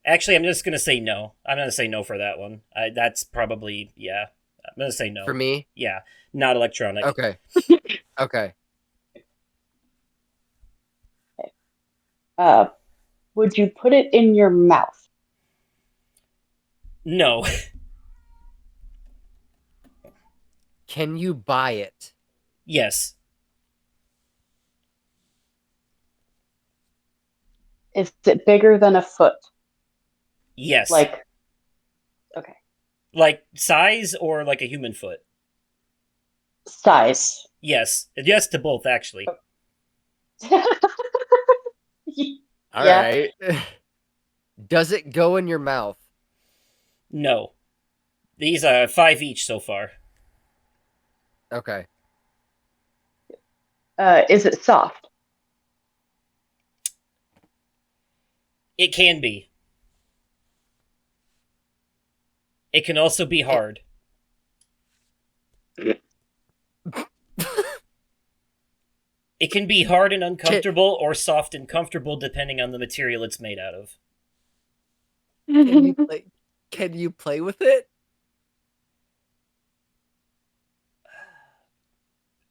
Actually, I'm just gonna say no. I'm gonna say no for that one. That's probably I'm gonna say no For me? Yeah, not electronic. Okay. Okay. Would you put it in your mouth? No. Can you buy it? Yes. Is it bigger than a foot? Yes. Okay. Like size or like a human foot? Size. Yes. Yes to both, actually. All Yeah. right. Does it go in your mouth? No. These are 5 each so far. Okay. Is it soft? It can be. It can also be hard. It can be hard and uncomfortable or soft and comfortable depending on the material it's made out of. Can you play with it?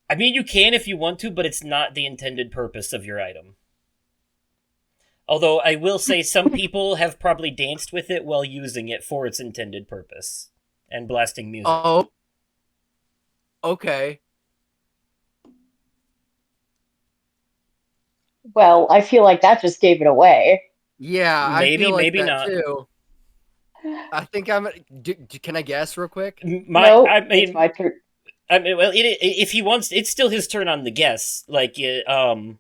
I mean, you can if you want to, but it's not the intended purpose of your item. Although I will say some people have probably danced with it while using it for its intended purpose and blasting music. Oh. Okay. Well, I feel like that just gave it away. Yeah, I Maybe, feel like maybe that not. too. I think I'm. Can I guess real quick? It's It's my turn. I mean, well, if he wants, it's still his turn on the guess. Like, you do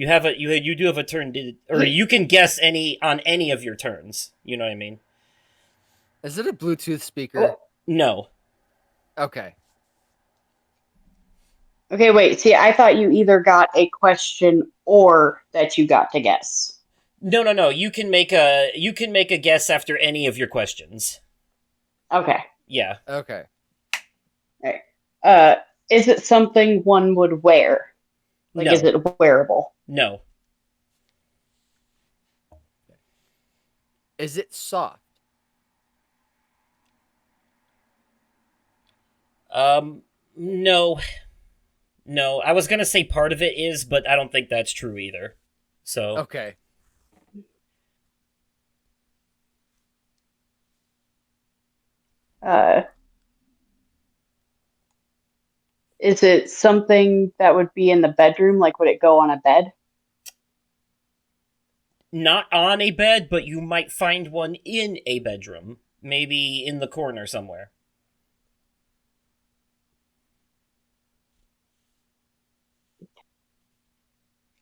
have a turn, or you can guess on any of your turns. You know what I mean? Is it a Bluetooth speaker? Well, No. Okay. okay, wait. See, I thought you either got a question or that you got to guess. No. You can make a guess after any of your questions. Okay. Yeah. Okay. All right. Is it something one would wear? Like, No. is it wearable? No. Is it soft? No. No. I was gonna say part of it is, but I don't think that's true either. So. Okay. Is it something that would be in the bedroom? Like, would it go on a bed? Not on a bed, but you might find one in a bedroom. Maybe in the corner somewhere.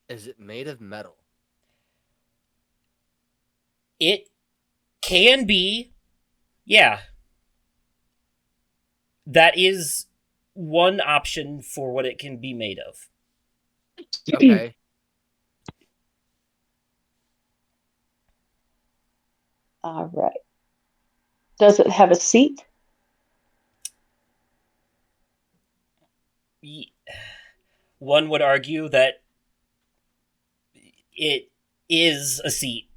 Is it made of metal? It can be. Yeah. That is one option for what it can be made of. Okay. All right. Does it have a seat? One would argue that it is a seat.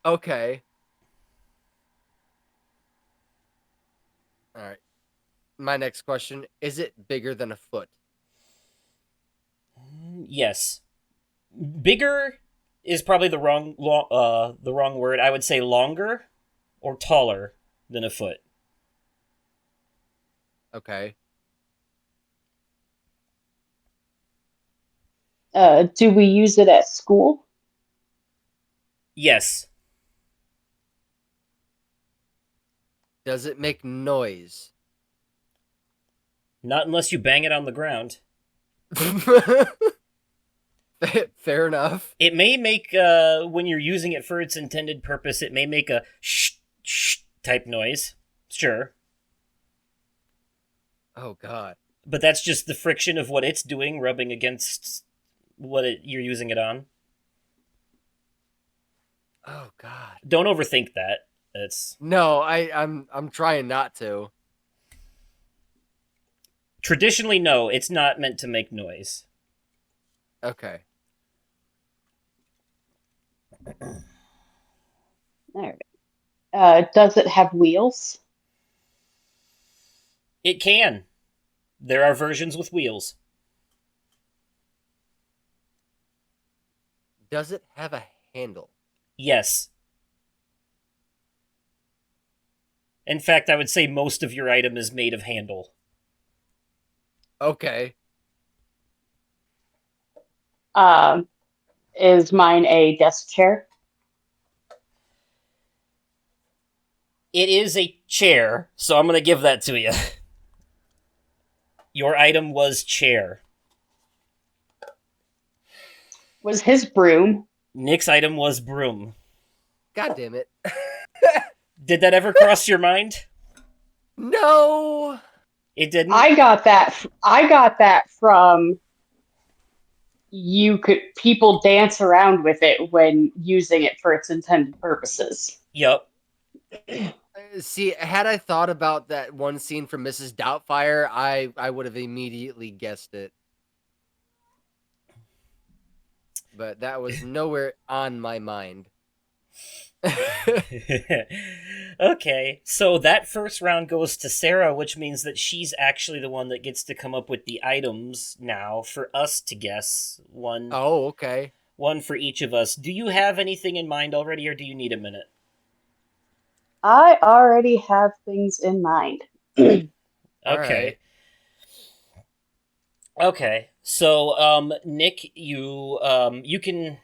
Okay. All right. My next question, is it bigger than a foot? Yes. Bigger is probably the wrong word. I would say longer or taller than a foot. Okay. Do we use it at school? Yes. Does it make noise? Not unless you bang it on the ground. Fair enough. It may make, when you're using it for its intended purpose, it may make a shh type noise. Sure. Oh, God. But that's just the friction of what it's doing, rubbing against what you're using it on. Oh, God. Don't overthink that. It's No, I'm trying not to. traditionally, no, it's not meant to make noise. Okay. All right. Does it have wheels? It can. There are versions with wheels. Does it have a handle? Yes. In fact, I would say most of your item is made of handle. Okay. Is mine a desk chair? It is a chair, so I'm going to give that to you. Your item was chair. Was his broom? Nick's item was broom. God damn it. Did that ever cross your mind? No. It didn't? I got that from people dance around with it when using it for its intended purposes. Yup. See, had I thought about that one scene from Mrs. Doubtfire, I would have immediately guessed it. But that was nowhere on my mind. Okay, so that first round goes to Sarah, which means that she's actually the one that gets to come up with the items now for us to guess. Oh, okay. One for each of us. Do you have anything in mind already, or do you need a minute? I already have things in mind. Okay. Right. Okay. So, Nick, you can.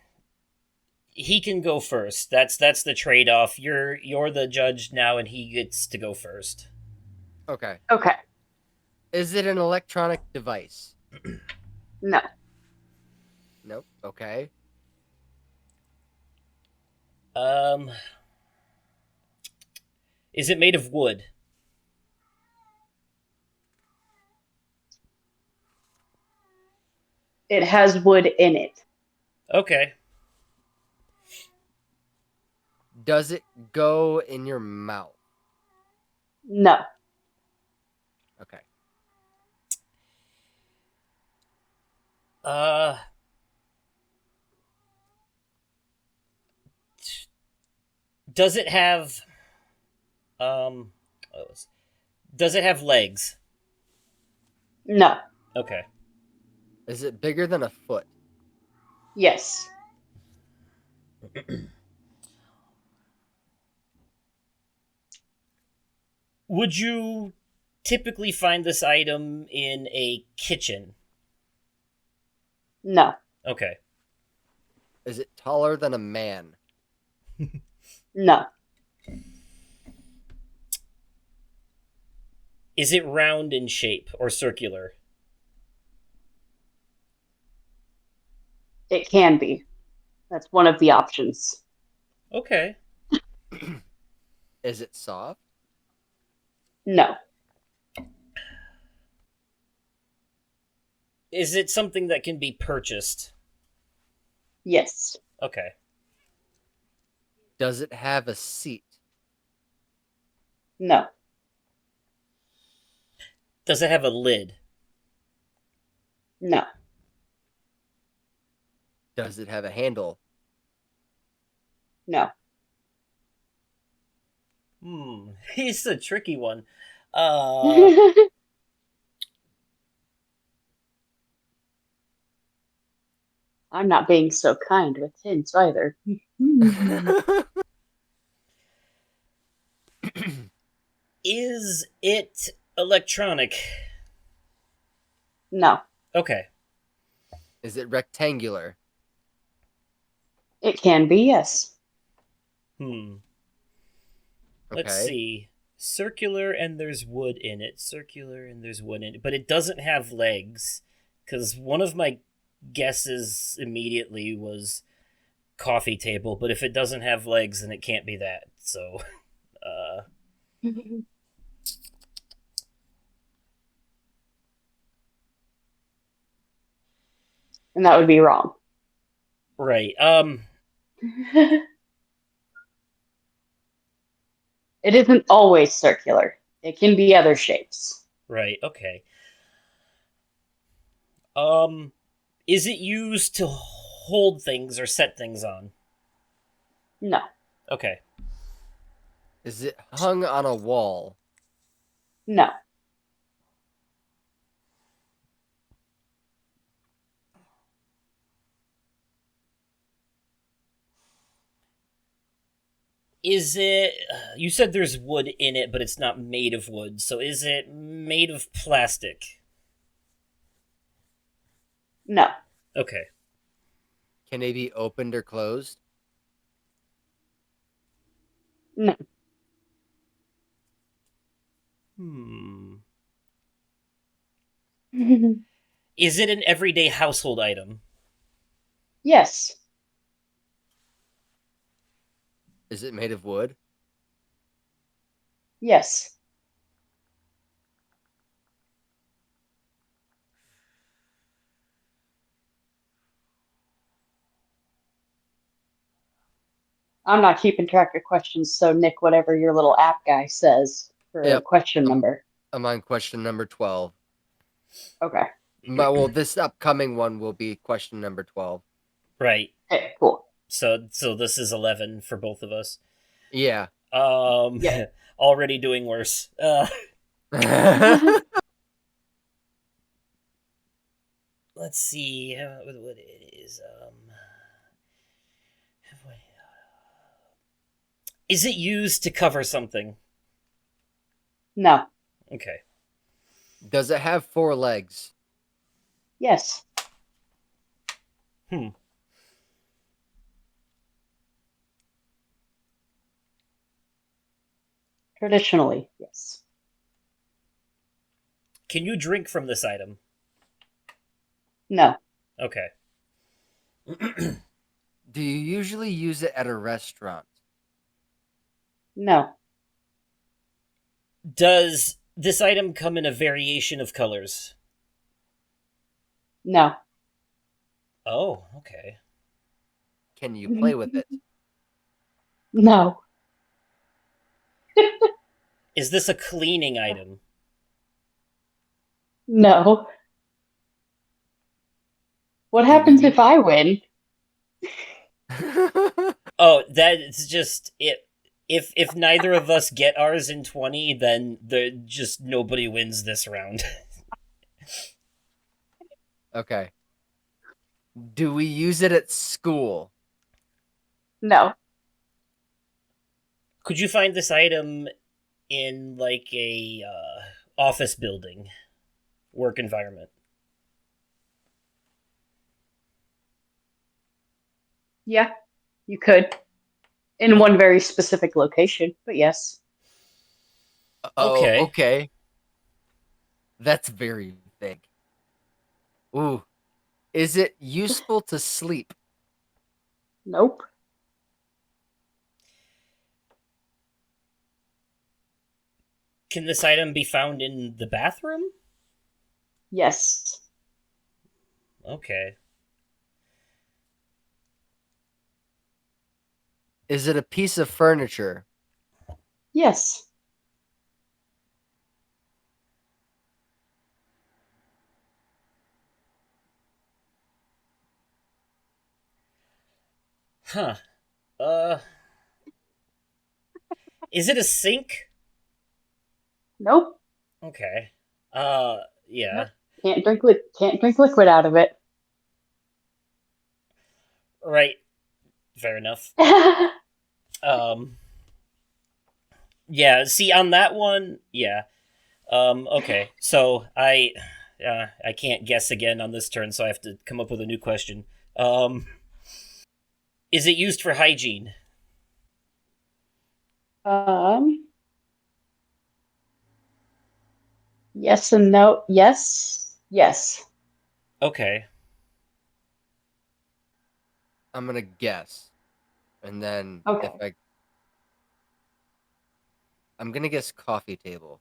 He can go first. That's the trade off. You're the judge now, and he gets to go first. Okay. Okay. Is it an electronic device? No. Nope. Okay. Is it made of wood? It has wood in it. Okay. Does it go in your mouth? No. Okay. Does it have um does it have legs? No. Okay. Is it bigger than a foot? Yes. Would you typically find this item in a kitchen? No. Okay. Is it taller than a man? No. Is it round in shape or circular? It can be. That's one of the options. Okay. Is it soft? No. Is it something that can be purchased? Yes. Okay. Does it have a seat? No. Does it have a lid? No. Does it have a handle? No. He's a tricky one. I'm not being so kind with hints either. Is it electronic? No. Okay. Is it rectangular? It can be, yes. Let's Okay. see. Circular and there's wood in it. Circular and there's wood in it. But it doesn't have legs. Because one of my guesses immediately was coffee table. But if it doesn't have legs, then it can't be that. So, And that would be wrong. right. It isn't always circular. It can be other shapes. Right, okay. Is it used to hold things or set things on? No. Okay. Is it hung on a wall? No. Is it... You said there's wood in it, but it's not made of wood. So is it made of plastic? No. Okay. Can they be opened or closed? No. Is it an everyday household item? Yes. Is it made of wood? Yes. I'm not keeping track of questions, so Nick, whatever your little app guy says for Yep. question number. I'm on question number 12. Okay. Well, this upcoming one will be question number 12. Right. Okay, cool. So this is 11 for both of us. Yeah. Yeah. Already doing worse. Let's see what it is. Is it used to cover something? No. Okay. Does it have 4 legs? Yes. Traditionally, yes. Can you drink from this item? No. Okay. Do you usually use it at a restaurant? No. Does this item come in a variation of colors? No. Oh, okay. Can you play with it? No. Is this a cleaning item? No. What Do happens you... if I win? Oh, that's just it. If neither of us get ours in 20, then just nobody wins this round. Okay. Do we use it at school? No. Could you find this item in like a office building, work environment? Yeah, you could. In one very specific location, but yes. Oh, Okay. okay. That's very big. Ooh. Is it useful to sleep? Nope. Can this item be found in the bathroom? Yes. Okay. Is it a piece of furniture? Yes. Huh. Uh is it a sink? Nope. Okay. Yeah. Nope. Can't drink liquid out of it. Right. Fair enough. Um Yeah, see on that one, yeah. Okay. So I can't guess again on this turn, so I have to come up with a new question. Um is it used for hygiene? um. Yes and no. Yes. Yes. Okay. I'm gonna guess. And then Okay. I'm gonna guess coffee table.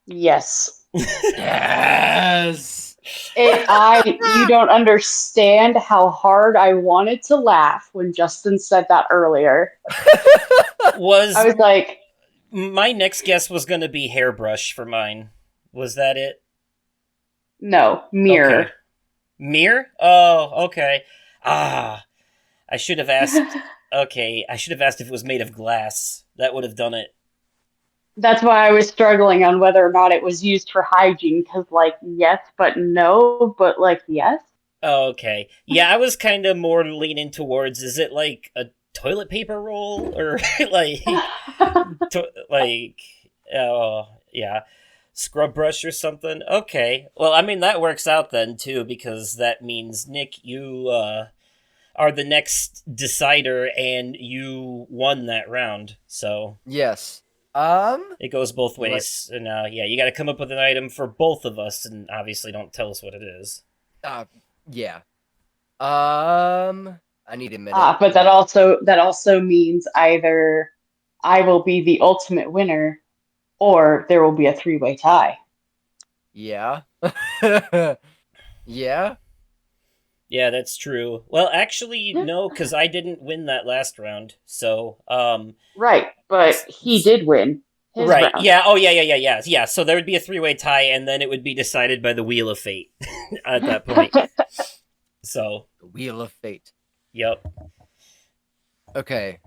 Yes. Yes. You don't understand how hard I wanted to laugh when Justin said that earlier. I Was was like, my next guess was going to be hairbrush for mine. Was that it? no, Okay. mirror. Mirror? Oh, okay. Ah, I should have asked. Okay, I should have asked if it was made of glass. That would have done it. That's why I was struggling on whether or not it was used for hygiene, because, like, yes, but no, but, like, yes. Oh, okay. Yeah, I was kind of more leaning towards is it like a toilet paper roll or like like oh, yeah, scrub brush or something. Okay. Well, I mean that works out then too because that means Nick you are the next decider and you won that round. So, Yes. It goes both ways. And yeah, you got to come up with an item for both of us, and obviously don't tell us what it is. Yeah. I need a minute. But that also means either I will be the ultimate winner, or there will be a three-way tie. Yeah. Yeah. Yeah, that's true. Well, actually, no, because I didn't win that last round. So, Right, but he did win his right, round. yeah, oh yeah. So there would be a three-way tie, and then it would be decided by the Wheel of Fate at that point. So, The Wheel of Fate. Yep. Okay.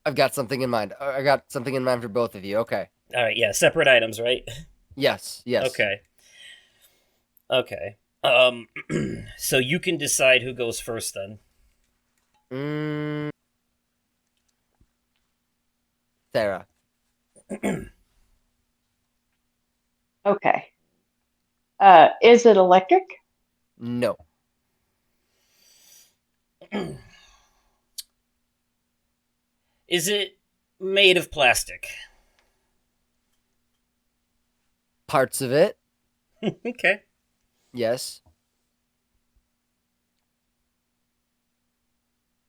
I've got something in mind. I got something in mind for both of you. Okay. All right, yeah, separate items, right? Yes. Okay. So you can decide who goes first then. Sarah. Okay. Is it electric? No. Is it made of plastic? Parts of it. Okay. Yes.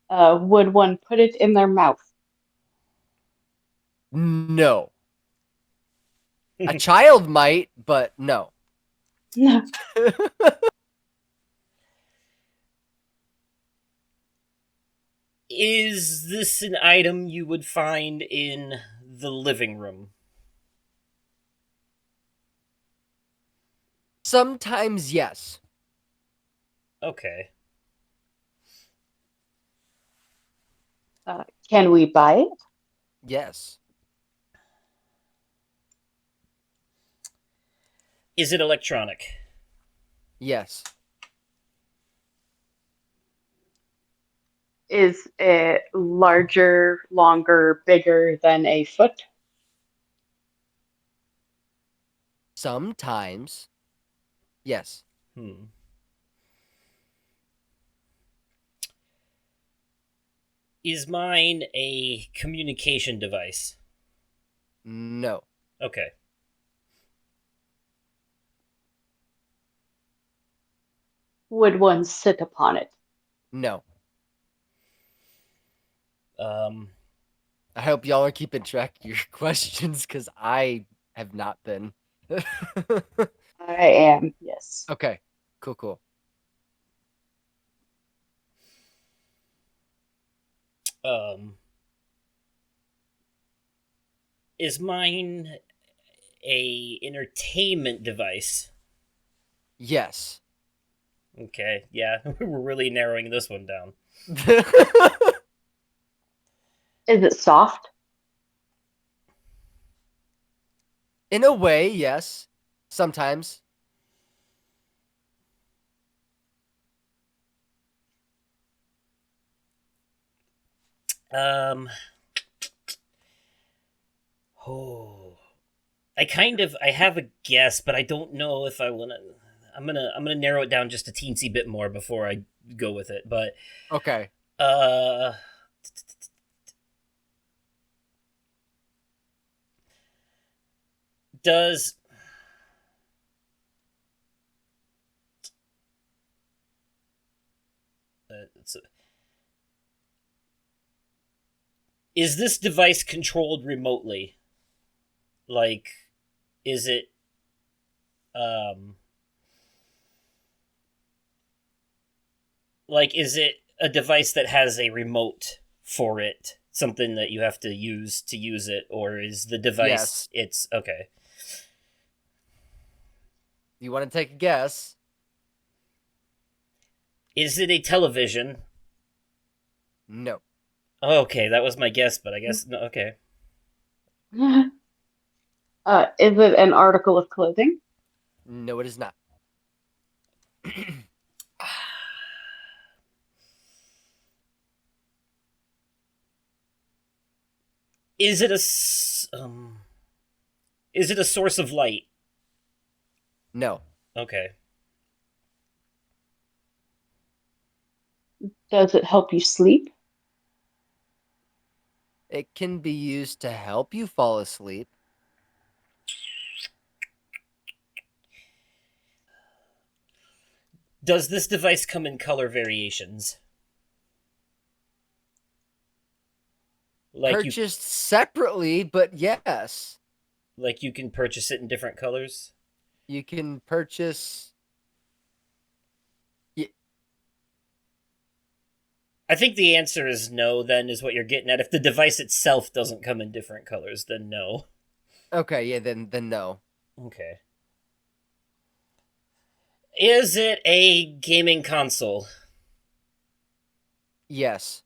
Would one put it in their mouth? No. A child might, but no. Is this an item you would find in the living room? Sometimes yes. Okay. Can we buy it? Yes. Is it electronic? Yes. Is it larger, longer, bigger than a foot? Sometimes. Yes. Is mine a communication device? No. Okay. Would one sit upon it? No. Um, I hope y'all are keeping track of your questions because I have not been. I am, yes. Okay. Cool. Is mine a entertainment device? Yes. Okay, yeah, we're really narrowing this one down. Is it soft? In a way, yes. Sometimes. Oh, I have a guess, but I don't know if I want to. I'm gonna narrow it down just a teensy bit more before I go with it. But Okay. Does is this device controlled remotely? Like, is it is it a device that has a remote for it, something that you have to use it, or is the device it's okay? You want to take a guess? Is it a television? No. Okay, that was my guess, but I guess no. Okay. Is it an article of clothing? No, it is not. Is it a source of light? No. Okay. Does it help you sleep? It can be used to help you fall asleep. Does this device come in color variations? Like Purchased separately, but yes. Like you can purchase it in different colors? You can purchase... I think the answer is no, then, is what you're getting at. If the device itself doesn't come in different colors, then no. Okay, yeah, then no. Okay. Is it a gaming console? Yes.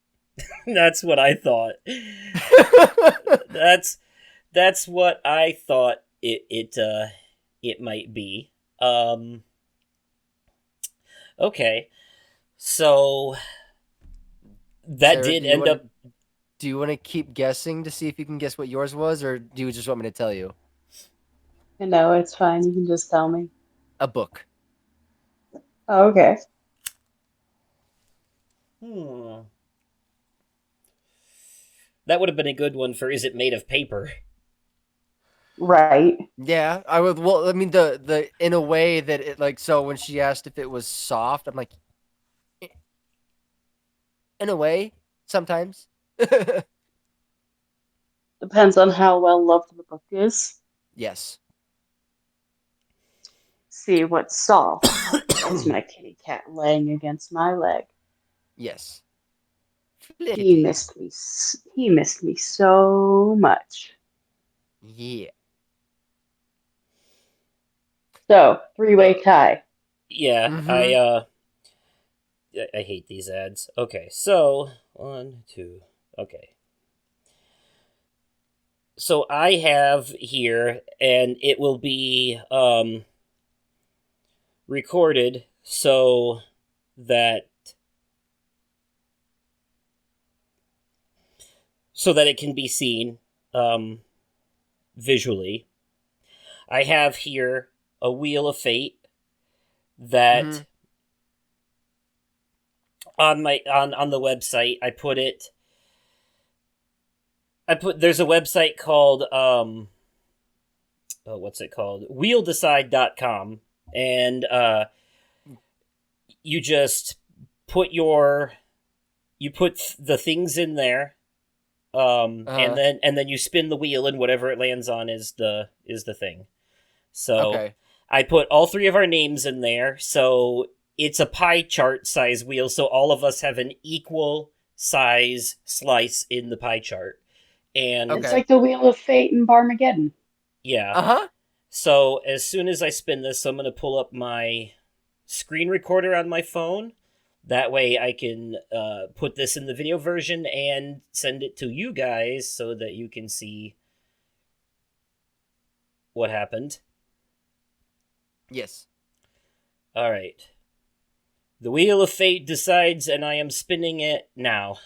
That's what I thought. That's what I thought it might be. Okay. So that Sarah, did end up. Do you want to keep guessing to see if you can guess what yours was, or do you just want me to tell you? No, it's fine. You can just tell me. A book. Oh, okay. That would have been a good one for is it made of paper? Right. Yeah, I would. Well, I mean, the in a way that it like so when she asked if it was soft, I'm like, in a way, sometimes. Depends on how well loved the book is. Yes. See what's soft. That's my kitty cat laying against my leg. Yes. He missed me. He missed me so much. Yeah. So, three-way tie. Yeah, Mhm. I hate these ads. Okay, so 1, 2. Okay. So I have here, and it will be recorded so that it can be seen visually. I have here a Wheel of Fate that on the website there's a website called what's it called? wheeldecide.com, and you just put the things in there, and then you spin the wheel, and whatever it lands on is the thing. So Okay. I put all 3 of our names in there, so it's a pie chart size wheel, so all of us have an equal size slice in the pie chart. And It's like the Wheel of Fate in Barmageddon. yeah. So as soon as I spin this, I'm going to pull up my screen recorder on my phone. That way I can put this in the video version and send it to you guys so that you can see what happened. Yes. All right. The Wheel of Fate decides, and I am spinning it now.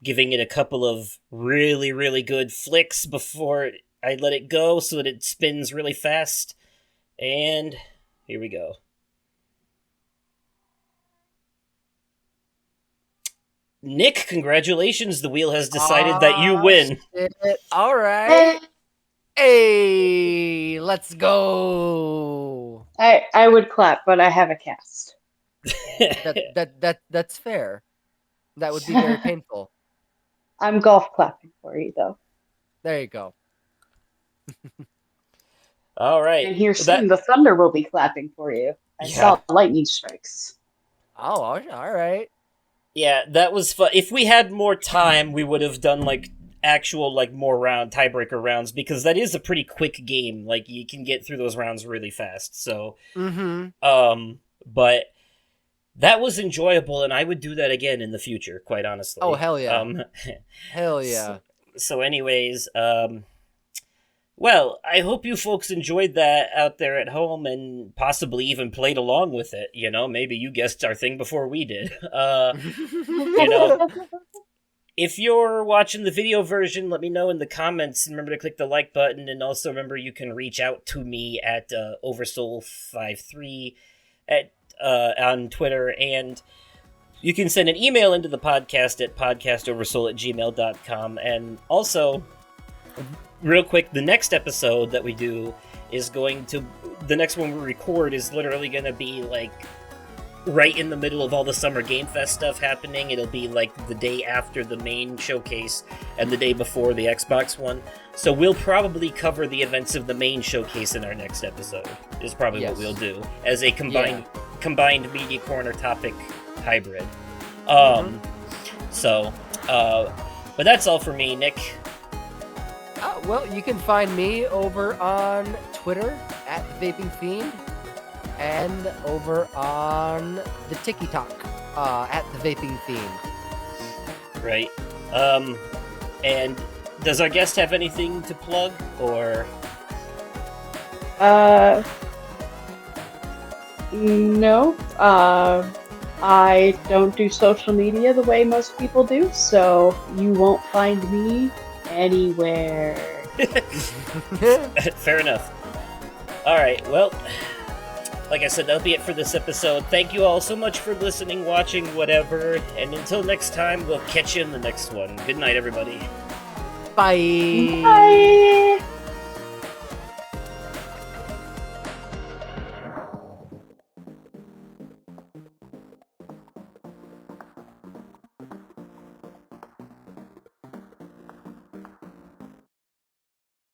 Giving it a couple of really, really good flicks before I let it go so that it spins really fast. And here we go. Nick, congratulations. The wheel has decided that you win. All right. Hey, let's go. I would clap, but I have a cast. That's fair. That would be very painful. I'm golf clapping for you, though. There you go. All right. And here soon, the thunder will be clapping for you. I saw lightning strikes. Oh, all right. Yeah, that was fun. If we had more time, we would have done like actual like more tiebreaker rounds, because that is a pretty quick game. Like you can get through those rounds really fast. So, but that was enjoyable, and I would do that again in the future. Quite honestly. Oh hell yeah! Hell yeah! So anyways, well, I hope you folks enjoyed that out there at home and possibly even played along with it. You know, maybe you guessed our thing before we did. You know, If you're watching the video version, let me know in the comments. Remember to click the like button, and also remember you can reach out to me at Oversoul53 at on Twitter, and you can send an email into the podcast at podcastoversoul@gmail.com. And also, real quick, the next episode that we do is the next one we record is literally going to be like right in the middle of all the Summer Game Fest stuff happening. It'll be like the day after the main showcase and the day before the Xbox one. So we'll probably cover the events of the main showcase in our next episode, is probably what we'll do, as a combined Media Corner topic hybrid. So, but that's all for me, Nick. Well, you can find me over on Twitter at The Vaping Fiend, and over on the TikTok at The Vaping Fiend. Right. And does our guest have anything to plug, or? No. I don't do social media the way most people do, so you won't find me anywhere. Fair enough. Alright, well, like I said, that'll be it for this episode. Thank you all so much for listening, watching, whatever, and until next time, we'll catch you in the next one. Good night, everybody. Bye. Bye.